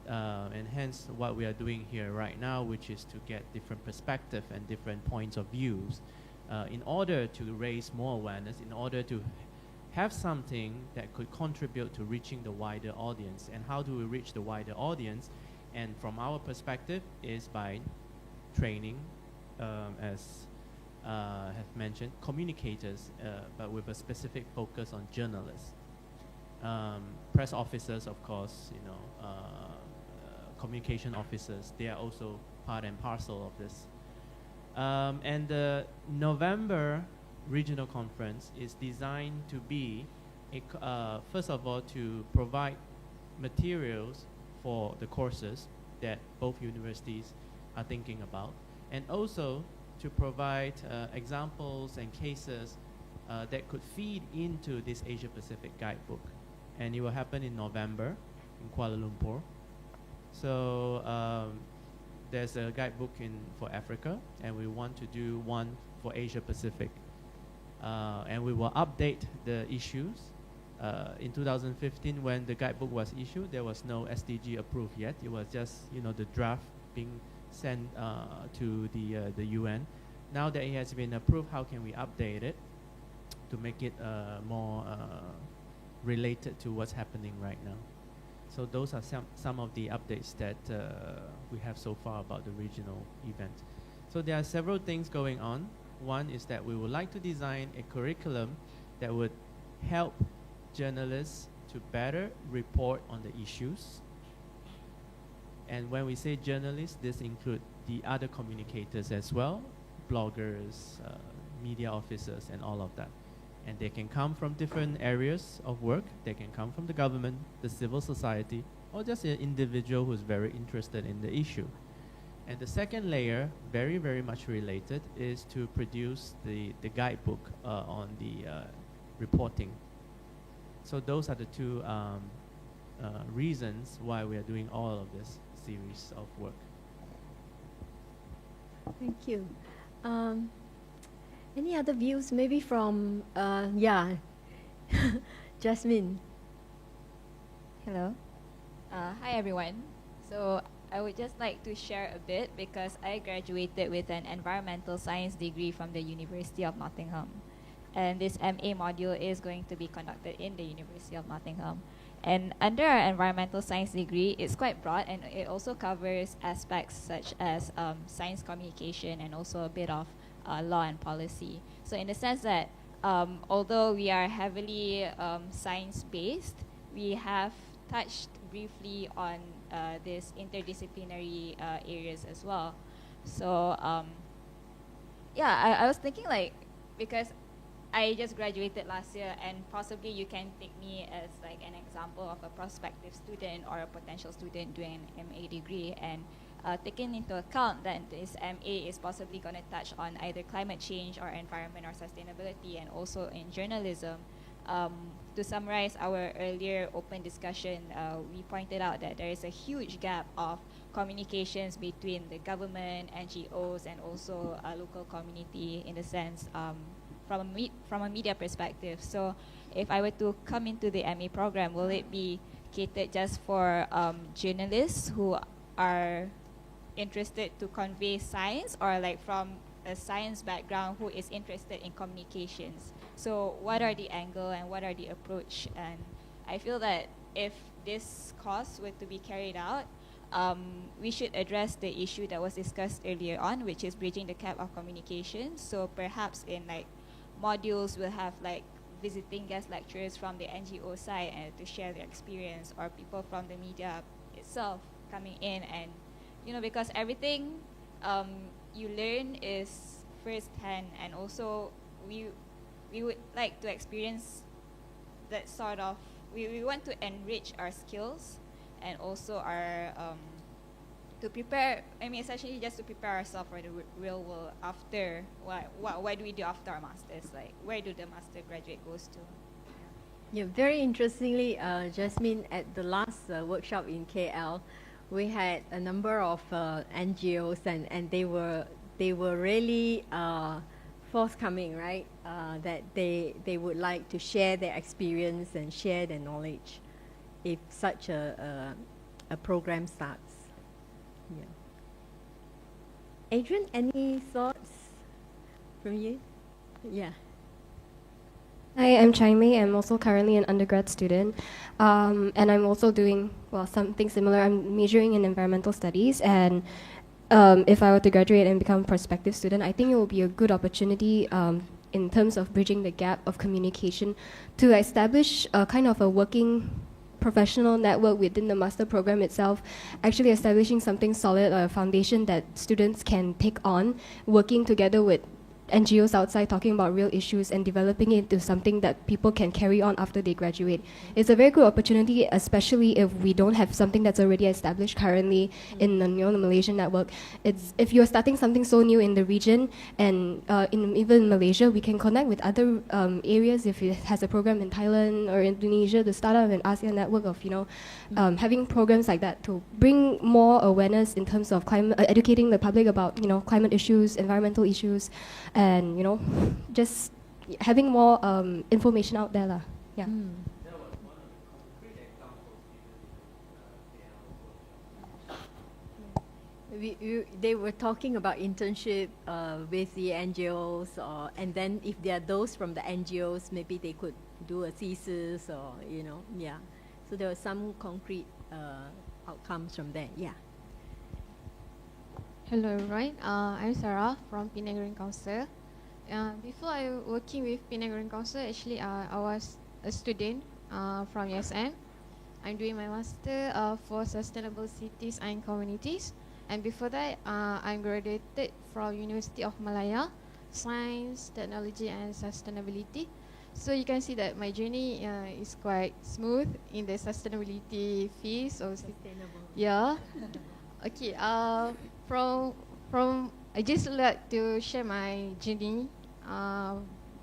And hence what we are doing here right now, which is to get different perspective and different points of views in order to raise more awareness, in order to have something that could contribute to reaching the wider audience. And how do we reach the wider audience? And from our perspective is by training, as have mentioned, communicators, but with a specific focus on journalists. Press officers, of course, you know, communication officers, they are also part and parcel of this. And the November regional conference is designed to be, first of all, to provide materials for the courses that both universities are thinking about, and also to provide examples and cases that could feed into this Asia Pacific guidebook. And it will happen in November in Kuala Lumpur. So there's a guidebook for Africa, and we want to do one for Asia Pacific. And we will update the issues. In 2015, when the guidebook was issued, there was no SDG approved yet. It was just, you know, the draft being sent to the UN. Now that it has been approved, how can we update it to make it more related to what's happening right now? So those are some of the updates that we have so far about the regional event. So there are several things going on. One is that we would like to design a curriculum that would help journalists to better report on the issues. And when we say journalists, this includes the other communicators as well, bloggers, media officers and all of that. And they can come from different areas of work. They can come from the government, the civil society, or just an individual who's very interested in the issue. And the second layer, very, very much related, is to produce the guidebook on the reporting. So those are the two reasons why we are doing all of this series of work. Thank you. Any other views, maybe from, Jasmine? Hello. Hi, everyone. So I would just like to share a bit because I graduated with an environmental science degree from the University of Nottingham. And this MA module is going to be conducted in the University of Nottingham. And under our environmental science degree, it's quite broad and it also covers aspects such as science communication and also a bit of law and policy. So in the sense that although we are heavily science-based, we have touched briefly on these interdisciplinary areas as well. So I was thinking like, because I just graduated last year and possibly you can take me as like an example of a prospective student or a potential student doing an MA degree, and taking into account that this MA is possibly going to touch on either climate change or environment or sustainability, and also in journalism. To summarize our earlier open discussion, we pointed out that there is a huge gap of communications between the government, NGOs, and also a local community in the sense from a media perspective. So if I were to come into the MA program, will it be catered just for journalists who are interested to convey science, or like from a science background who is interested in communications? So what are the angle and what are the approach? And I feel that if this course were to be carried out, we should address the issue that was discussed earlier on, which is bridging the gap of communication. So perhaps in like modules we'll have like visiting guest lecturers from the NGO side and to share their experience, or people from the media itself coming in, and because everything you learn is first-hand, and also we would like to experience that sort of, we want to enrich our skills and also our to prepare, essentially just to prepare ourselves for the real world after, what do we do after our masters, like where do the master graduate goes to? Yeah, very interestingly, Jasmine, at the last workshop in KL, we had a number of NGOs, and they were really forthcoming, right? That they would like to share their experience and share their knowledge if such a program starts. Yeah. Adrian, any thoughts from you? Yeah. Hi, I'm Chai Mei. I'm also currently an undergrad student, and I'm also doing, something similar. I'm majoring in environmental studies, and if I were to graduate and become a prospective student, I think it will be a good opportunity in terms of bridging the gap of communication to establish a kind of a working professional network within the master program itself, actually establishing something solid, or a foundation that students can take on, working together with NGOs outside, talking about real issues and developing it into something that people can carry on after they graduate. It's a very good opportunity, especially if we don't have something that's already established currently in the Malaysian network. It's, if you're starting something so new in the region, and even Malaysia, we can connect with other areas. If it has a program in Thailand or Indonesia, to start up an ASEAN network of having programs like that to bring more awareness in terms of climate, educating the public about climate issues, environmental issues, and just having more information out there lah. Yeah. They were talking about internship with the NGOs, and then if there are those from the NGOs, maybe they could do a thesis, or yeah. So there were some concrete outcomes from there. Yeah. Hello everyone, I'm Sarah from Penang Green Council. Before I working with Penang Green Council, actually I was a student from USM. I'm doing my master for sustainable cities and communities. And before that, I'm graduated from University of Malaya. science, technology, and sustainability. So you can see that my journey is quite smooth in the sustainability field. So Sustainable. yeah. Okay. From I just like to share my journey.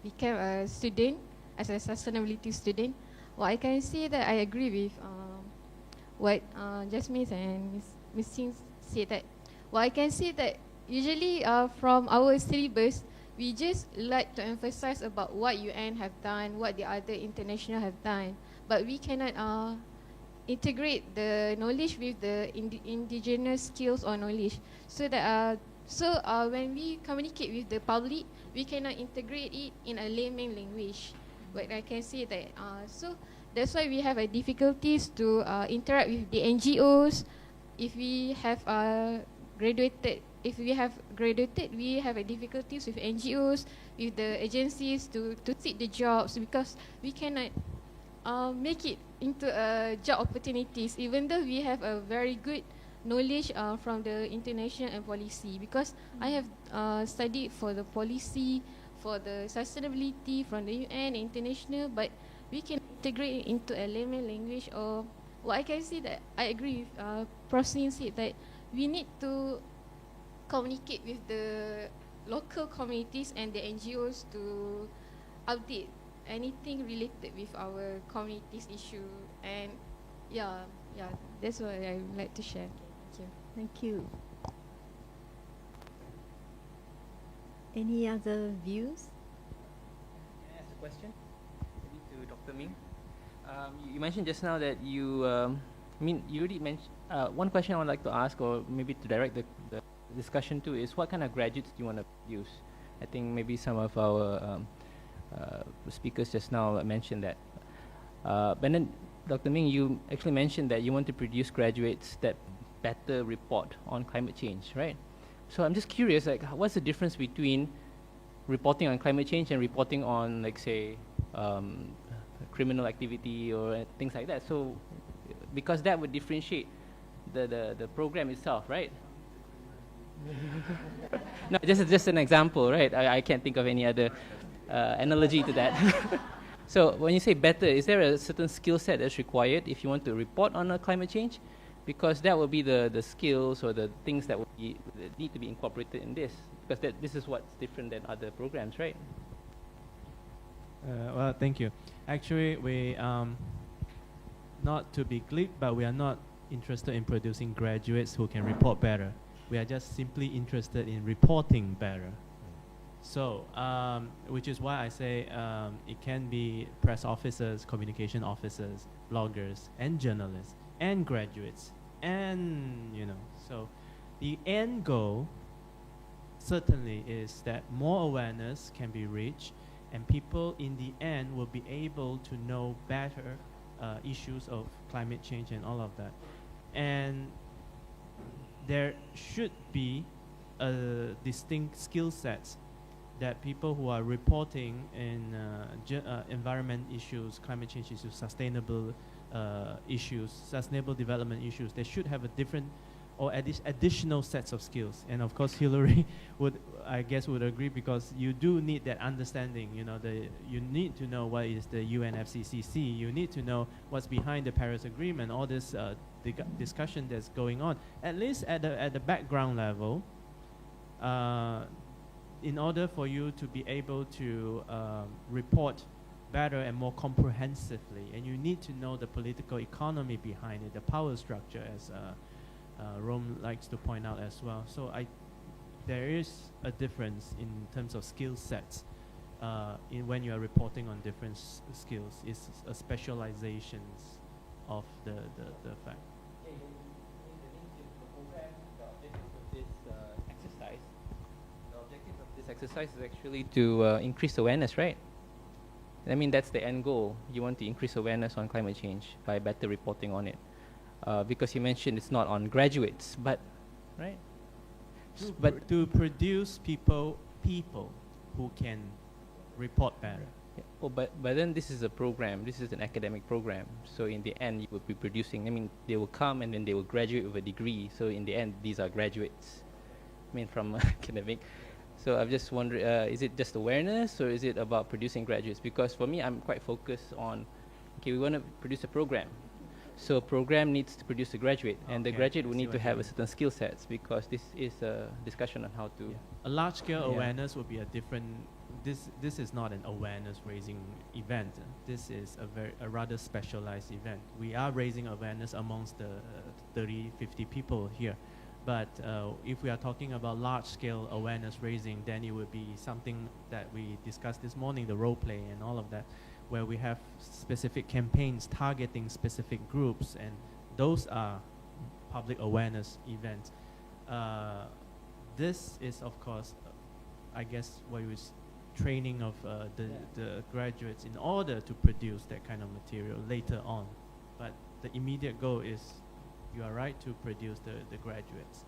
Became a student as a sustainability student. Well, I can see that I agree with what Jasmine and Miss Singh said that. Well, I can see that usually from our syllabus, we just like to emphasize about what UN have done, what the other international have done, but we cannot integrate the knowledge with the indigenous skills or knowledge, so that when we communicate with the public, we cannot integrate it in a layman language. But I can say that so that's why we have difficulties to interact with the NGOs. If we have graduated, we have difficulties with NGOs, with the agencies to seek the jobs, because we cannot make it into job opportunities, even though we have a very good knowledge from the international and policy. Because I have studied for the policy, for the sustainability from the UN, international, but we can integrate it into a layman language. Or what I can see that I agree with Prof. Sin said that we need to communicate with the local communities and the NGOs to update anything related with our community's issue. And yeah, that's what I would like to share. Thank you. Thank you. Any other views? Can I ask a question? Maybe to Dr. Ming. You mentioned just now that you, you already mentioned, one question I would like to ask, or maybe to direct the discussion to, is what kind of graduates do you want to use? I think maybe some of our speakers just now mentioned that. But then, Dr. Ming, you actually mentioned that you want to produce graduates that better report on climate change, right? So I'm just curious, like, what's the difference between reporting on climate change and reporting on, like, say, criminal activity or things like that? So, because that would differentiate the program itself, right? No, just an example, right? I can't think of any other analogy to that. So when you say better, is there a certain skill set that's required if you want to report on climate change? Because that will be the skills or the things that need to be incorporated in this. Because this is what's different than other programs, right? Well, thank you. Actually, we, not to be glib, but we are not interested in producing graduates who can report better. We are just simply interested in reporting better. So, which is why I say it can be press officers, communication officers, bloggers, and journalists, and graduates, and, so the end goal certainly is that more awareness can be reached, and people in the end will be able to know better issues of climate change and all of that. And there should be a distinct skill sets that people who are reporting in environment issues, climate change issues, sustainable issues, sustainable development issues, they should have a different or additional sets of skills. And of course, Hillary would agree, because you do need that understanding. You need to know what is the UNFCCC. You need to know what's behind the Paris Agreement. All this discussion that's going on, at least at the background level, in order for you to be able to report better and more comprehensively. And you need to know the political economy behind it, the power structure, as Rome likes to point out as well. So there is a difference in terms of skill sets when you are reporting on different skills. It's a specializations of the fact. This exercise is actually to increase awareness, right? I mean, that's the end goal. You want to increase awareness on climate change by better reporting on it. Because you mentioned it's not on graduates, but, right? But to produce people who can report better. Yeah. Oh, but then this is a program. This is an academic program. So in the end, you will be producing. I mean, they will come and then they will graduate with a degree. So in the end, these are graduates. I mean, from academic. So I'm just wondering, is it just awareness or is it about producing graduates? Because for me, I'm quite focused on, okay, we want to produce a program. So a program needs to produce a graduate, and the graduate will need to have a certain skill sets, because this is a discussion on how to... A large-scale awareness would be a different... This is not an awareness-raising event. This is a rather specialized event. We are raising awareness amongst the 30, 50 people here. But if we are talking about large-scale awareness raising, then it would be something that we discussed this morning, the role play and all of that, where we have specific campaigns targeting specific groups, and those are public awareness events. This is, of course, I guess, what was training of the graduates in order to produce that kind of material later on. But the immediate goal is, you are right, to produce the graduates.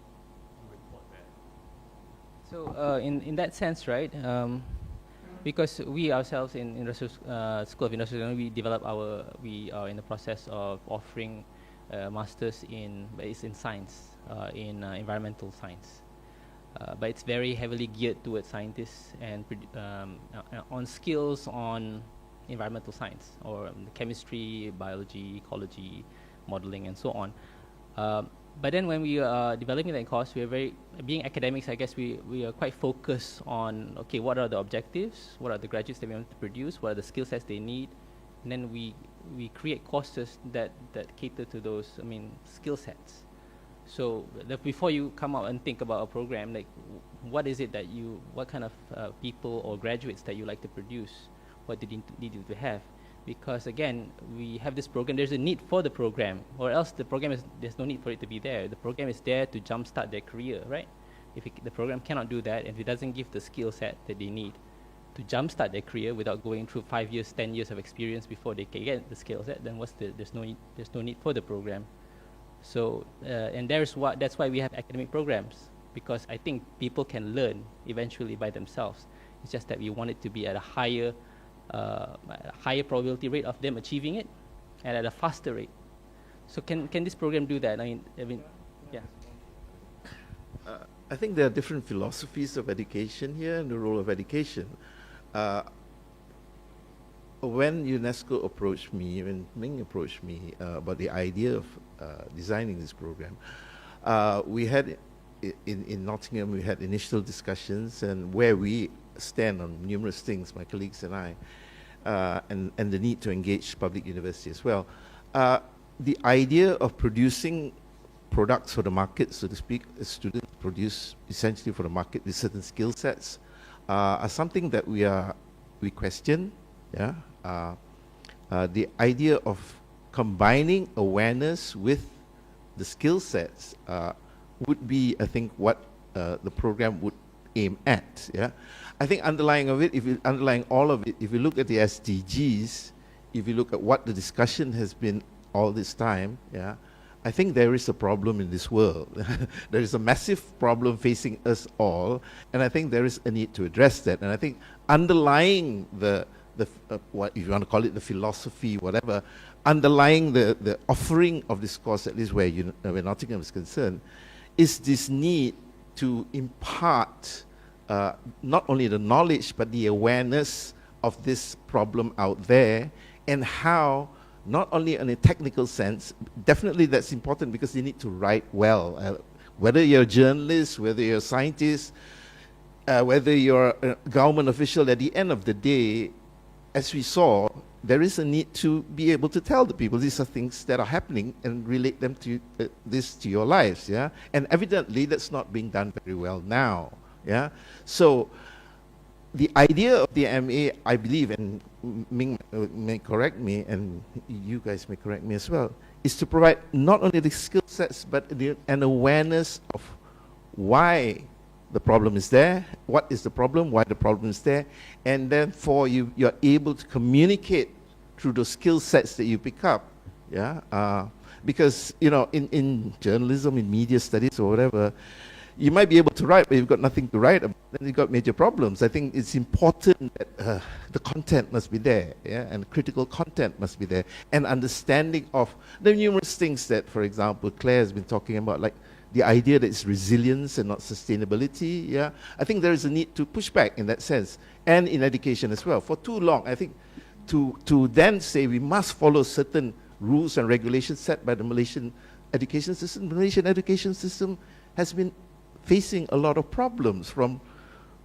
So in that sense, right, because we ourselves in School of Industrial, we are in the process of offering masters in science, in environmental science. But it's very heavily geared towards scientists and on skills on environmental science, or chemistry, biology, ecology, modeling, and so on. But then when we are developing that course, we are being academics, I guess we are quite focused on, okay, what are the objectives, what are the graduates that we want to produce, what are the skill sets they need, and then we create courses that cater to those, skill sets. So before you come out and think about a program, like what is it that what kind of people or graduates that you like to produce, what do you need to have? Because again, we have this program, there's a need for the program, or else the program there's no need for it to be there. The program is there to jumpstart their career, right? If the program cannot do that, if it doesn't give the skill set that they need to jumpstart their career without going through 5 years, 10 years of experience before they can get the skill set, then there's no need for the program. So, and that's why we have academic programs, because I think people can learn eventually by themselves. It's just that we want it to be at a higher probability rate of them achieving it, and at a faster rate. So can this program do that? I mean, yeah. I think there are different philosophies of education here and the role of education. When UNESCO approached me, when Ming approached me about the idea of designing this program, we had in Nottingham, we had initial discussions and where we stand on numerous things, my colleagues and I, and the need to engage public university as well. The idea of producing products for the market, so to speak, students produce essentially for the market with certain skill sets, are something that we question. Yeah, the idea of combining awareness with the skill sets would be, I think, what the program would aim at. Yeah, I think underlying of it, underlying all of it, if you look at the SDGs, if you look at what the discussion has been all this time, yeah, I think there is a problem in this world. There is a massive problem facing us all, and I think there is a need to address that. And I think underlying what if you want to call it the philosophy, whatever, underlying the offering of this course, at least where Nottingham is concerned, is this need to impart not only the knowledge but the awareness of this problem out there, and how, not only in a technical sense, definitely that's important because you need to write well. Whether you're a journalist, whether you're a scientist, whether you're a government official, at the end of the day, as we saw, there is a need to be able to tell the people these are things that are happening and relate them to this to your lives, yeah. And evidently, that's not being done very well now, yeah. So, the idea of the MA, I believe, and Ming may correct me, and you guys may correct me as well, is to provide not only the skill sets but an awareness of why the problem is there, what is the problem, why the problem is there, and therefore you're able to communicate through those skill sets that you pick up, yeah. Because in journalism, in media studies or whatever, you might be able to write, but you've got nothing to write about, then you've got major problems. I think it's important that the content must be there, yeah, and critical content must be there, and understanding of the numerous things that, for example, Claire has been talking about, like the idea that it's resilience and not sustainability, yeah. I think there is a need to push back in that sense, and in education as well. For too long, I think, to then say we must follow certain rules and regulations set by the Malaysian education system. The Malaysian education system has been facing a lot of problems from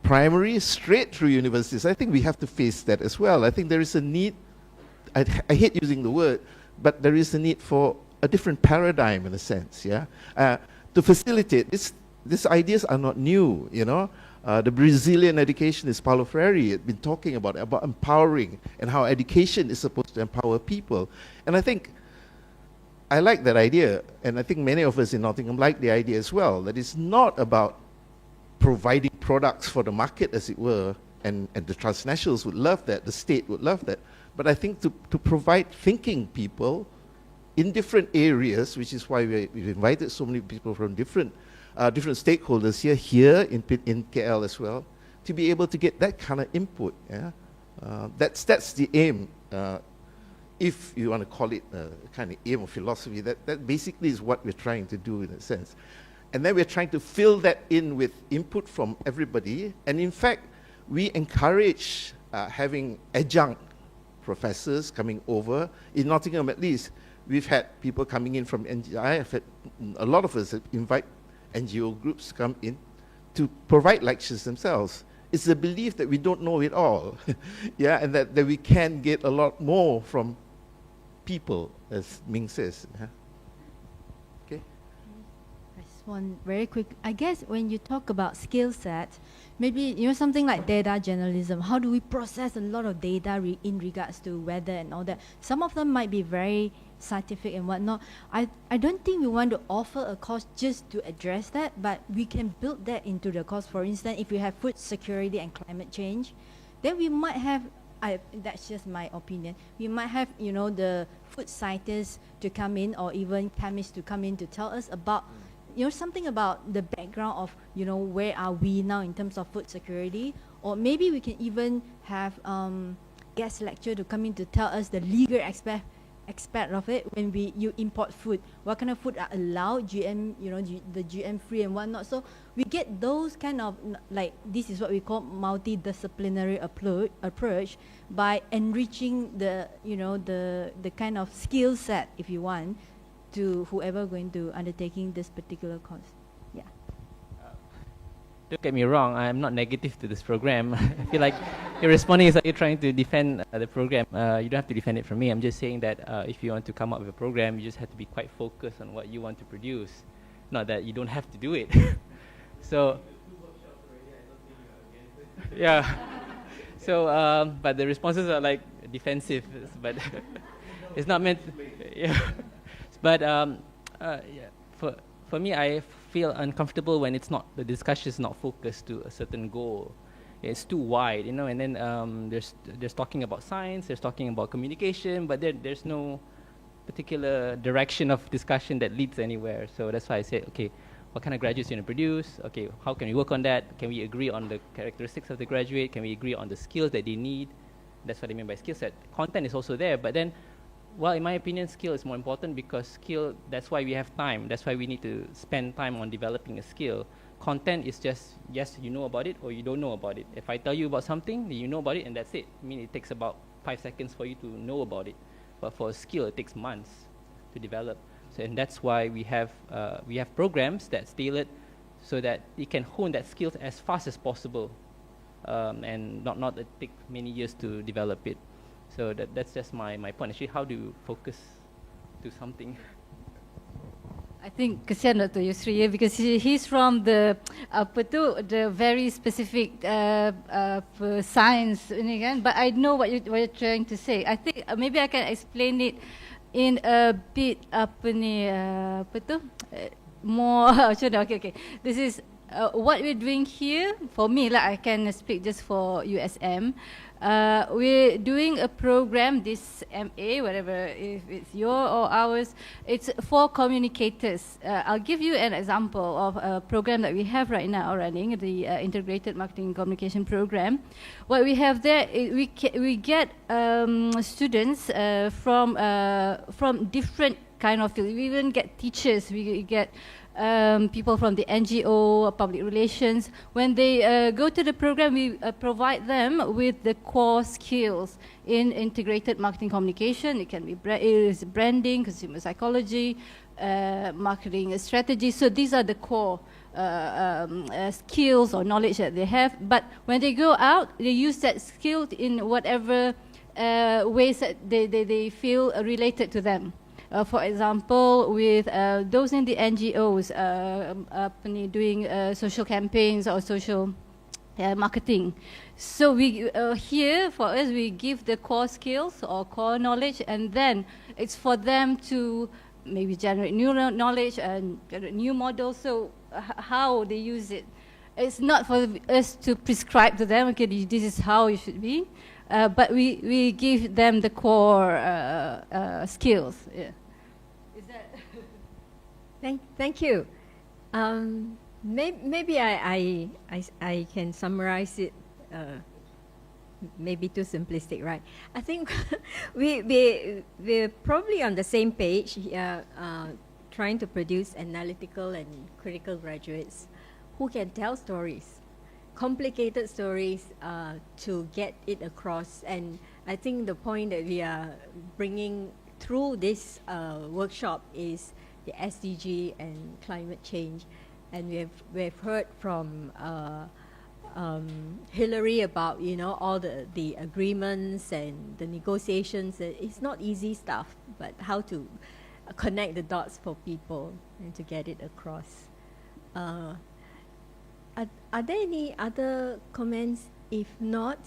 primary straight through universities. I think we have to face that as well. I think there is a need, I hate using the word, but there is a need for a different paradigm in a sense, yeah? To facilitate, these ideas are not new, you know? The Brazilian education is Paulo Freire had been talking about empowering and how education is supposed to empower people. And I think I like that idea, and I think many of us in Nottingham like the idea as well, that it's not about providing products for the market, as it were, and the transnationals would love that, the state would love that, but I think to provide thinking people in different areas, which is why we've invited so many people from different stakeholders here in KL as well, to be able to get that kind of input. Yeah? That's the aim. If you want to call it a kind of aim of philosophy, that basically is what we're trying to do in a sense. And then we're trying to fill that in with input from everybody. And in fact, we encourage having adjunct professors coming over. In Nottingham at least, we've had people coming in from NGI. I've had a lot of us invite NGO groups to come in to provide lectures themselves. It's the belief that we don't know it all, yeah, and that we can get a lot more from people, as Ming says. Yeah. Okay. Just one very quick. I guess when you talk about skill set, maybe something like data journalism. How do we process a lot of data in regards to weather and all that? Some of them might be very scientific and whatnot. I don't think we want to offer a course just to address that, but we can build that into the course. For instance, if we have food security and climate change, then we might have, that's just my opinion, we might have, the food scientists to come in, or even chemists to come in to tell us about, something about the background of, where are we now in terms of food security, or maybe we can even have guest lecturer to come in to tell us the legal aspect of it. When you import food, what kind of food are allowed, GM, the GM free and whatnot. So we get those kind of, like, this is what we call multidisciplinary approach by enriching the kind of skill set, if you want, to whoever going to undertaking this particular course. Yeah. Don't get me wrong, I'm not negative to this program. I feel like you're responding is like you're trying to defend the program. You don't have to defend it from me. I'm just saying that if you want to come up with a program, you just have to be quite focused on what you want to produce. Not that you don't have to do it. So, yeah. So, but the responses are like defensive, but it's not meant. Yeah. But for me, I feel uncomfortable when it's not, the discussion is not focused to a certain goal. It's too wide, and then there's talking about science, there's talking about communication, but there's no particular direction of discussion that leads anywhere. So that's why I said, okay, what kind of graduates you want to produce? Okay, how can we work on that? Can we agree on the characteristics of the graduate? Can we agree on the skills that they need? That's what I mean by skill set. Content is also there, but then, well, in my opinion, skill is more important, because skill, that's why we have time. That's why we need to spend time on developing a skill. Content is just, yes, you know about it or you don't know about it. If I tell you about something, then you know about it and that's it. I mean, it takes about 5 seconds for you to know about it. But for a skill, it takes months to develop. So, and that's why we have programs that's tailored so that you can hone that skill as fast as possible, and not take many years to develop it. So that's just my point. Actually, how do you focus to something? I think kesian Dr. Yusri, because he's from the very specific science ini kan. But I know what you're trying to say. I think maybe I can explain it in a bit more. Okay. This is what we're doing here, for me, like I can speak just for USM, we're doing a program, this MA, whatever, if it's your or ours, it's for communicators. I'll give you an example of a program that we have right now running, the Integrated Marketing and Communication Program. What we have there, we get students from different kind of fields. We even get teachers, we get people from the NGO, public relations. When they go to the program, we provide them with the core skills in integrated marketing communication. It can be branding, consumer psychology, marketing strategy. So these are the core skills or knowledge that they have. But when they go out, they use that skill in whatever ways that they feel related to them. For example, with those in the NGOs doing social campaigns or social marketing. So we here, for us, we give the core skills or core knowledge, and then it's for them to maybe generate new knowledge and generate new models. So how they use it. It's not for us to prescribe to them, okay, this is how it should be, but we give them the core skills. Yeah. Is that Thank you. Maybe I can summarize it. Maybe too simplistic, right? I think we're probably on the same page, trying to produce analytical and critical graduates who can tell stories, complicated stories, to get it across. And I think the point that we are bringing through this workshop is the SDG and climate change. And we've heard from Hillary about, you know, all the agreements and the negotiations. It's not easy stuff, but how to connect the dots for people and to get it across. Are there any other comments? If not,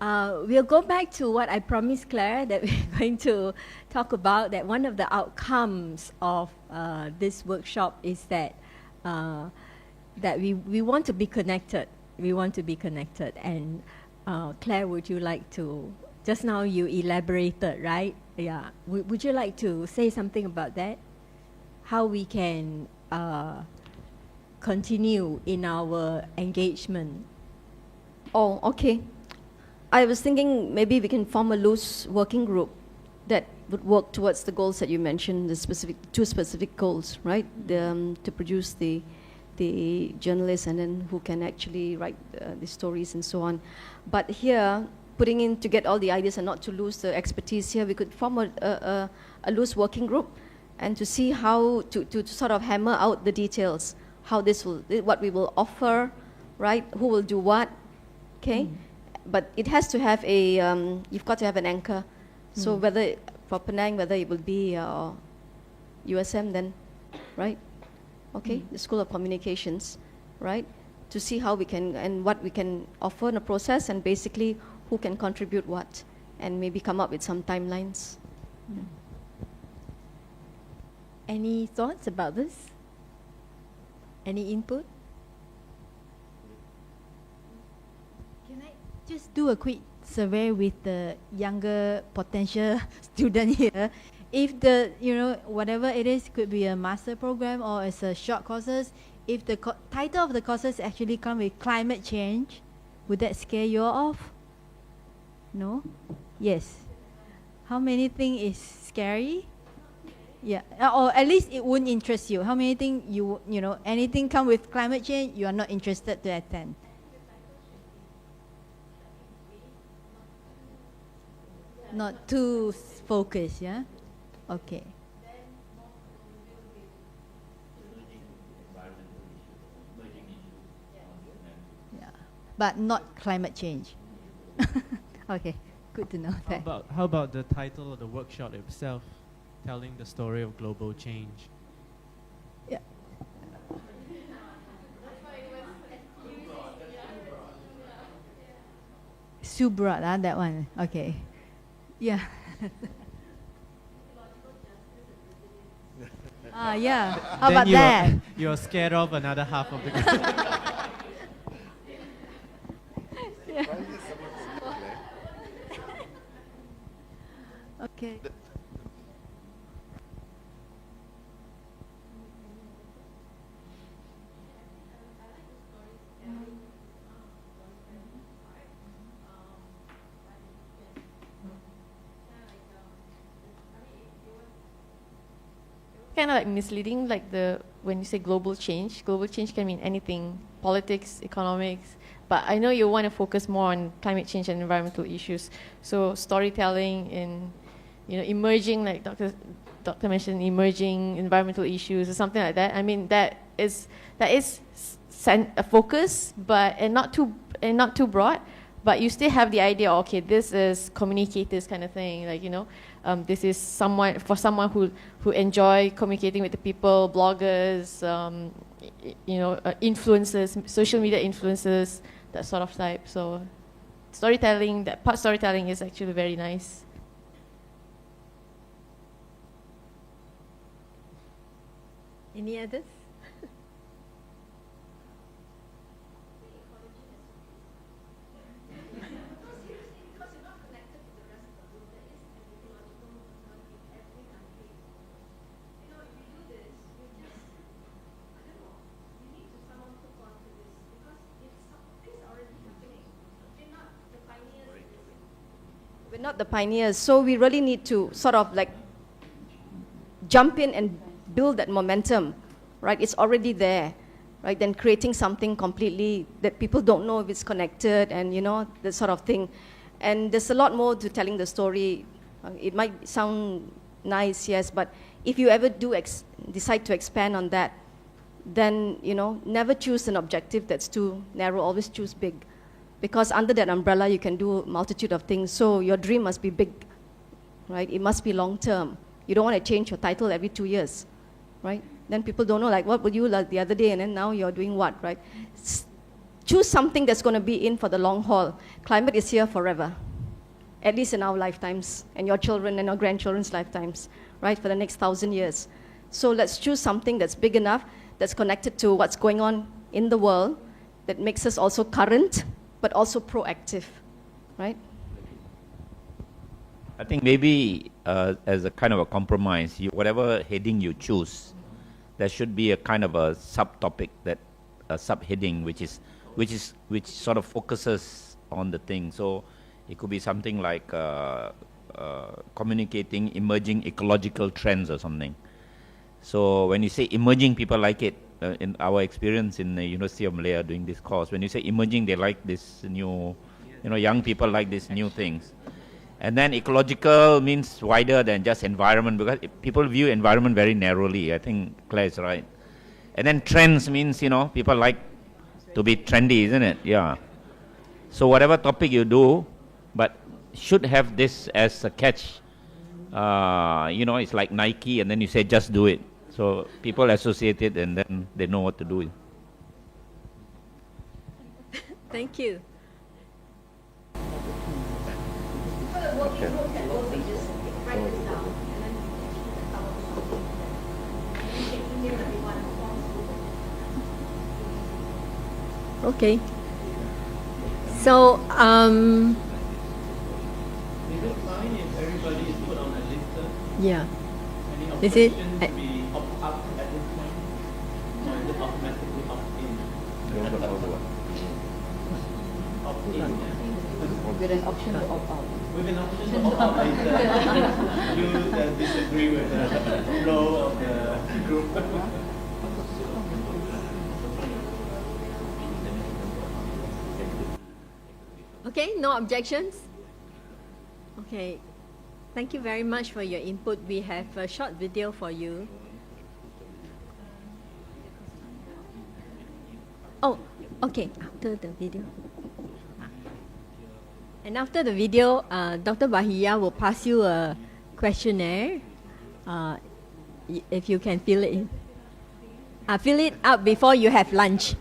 we'll go back to what I promised Claire, that we're going to talk about, that one of the outcomes of this workshop is that we want to be connected. We want to be connected. And Claire, would you like to, just now you elaborated, right? Yeah. Would you like to say something about that? How we can continue in our engagement? Oh, okay. I was thinking maybe we can form a loose working group that would work towards the goals that you mentioned, the two specific goals, right? To produce the journalists, and then who can actually write the stories and so on. But here, putting in to get all the ideas and not to lose the expertise here, we could form a loose working group and to see how to sort of hammer out the details, how what we will offer, right? Who will do what, okay? But it has to have you've got to have an anchor. So whether for Penang, whether it will be USM then, right? Okay, the School of Communications, right? To see how we can, and what we can offer in a process, and basically who can contribute what, and maybe come up with some timelines. Any thoughts about this? Any input? Can I just do a quick survey with the younger potential student here? If the, whatever it is, could be a master program or it's a short courses, if the title of the courses actually come with climate change, would that scare you off? No? Yes. How many things is scary? Yeah, or at least it wouldn't interest you. How many things anything come with climate change, you are not interested to attend? Not too focused, yeah? Okay. Yeah, but not climate change. Okay, good to know that. How about the title of the workshop itself, telling the story of global change? Yeah. Too broad, that one. Okay. Yeah. Yeah. How Then about that? You're scared of another half of the group. Okay. Kind of like misleading, like when you say global change can mean anything, politics, economics, but I know you want to focus more on climate change and environmental issues. So storytelling and emerging, like Doctor mentioned, emerging environmental issues or something like that. I mean that is a focus, but not too broad. But you still have the idea, okay, this is communicators kind of thing, like this is someone who enjoy communicating with the people, bloggers, influencers, social media influencers, that sort of type. So storytelling, that part storytelling is actually very nice. Any others? We're not the pioneers, so we really need to sort of like jump in and build that momentum, right? It's already there, right? Then creating something completely that people don't know if it's connected and, that sort of thing. And there's a lot more to telling the story. It might sound nice, yes, but if you ever do decide to expand on that, then, never choose an objective that's too narrow, always choose big. Because under that umbrella, you can do a multitude of things. So your dream must be big, right? It must be long term. You don't want to change your title every 2 years, right? Then people don't know, like, what were you like the other day, and then now you're doing what, right? Choose something that's going to be in for the long haul. Climate is here forever, at least in our lifetimes, and your children and your grandchildren's lifetimes, right, for the next 1,000 years. So let's choose something that's big enough, that's connected to what's going on in the world, that makes us also current, but also proactive, right? I think maybe as a kind of a compromise, whatever heading you choose, there should be a kind of a subtopic, that a subheading which sort of focuses on the thing. So it could be something like communicating emerging ecological trends or something. So when you say emerging, people like it. In our experience in the University of Malaya doing this course, when you say emerging, they like this new, young people like these new things. And then ecological means wider than just environment, because people view environment very narrowly. I think Claire is right. And then trends means, people like to be trendy, isn't it? Yeah. So whatever topic you do, but should have this as a catch. It's like Nike, and then you say just do it. So people associate it, and then they know what to do. Thank you. Okay. So, Is it fine if everybody is put on a list? Yeah. Any Is it? options be opt up at this point? Or is it automatically opt in? Opt in, yeah. With an option to opt out. With an option to opt out later. You disagree with the flow of the group. Okay, no objections? Okay. Thank you very much for your input. We have a short video for you. Oh, okay, after the video. And after the video, Dr. Bahia will pass you a questionnaire. If you can fill it in. Fill it out before you have lunch.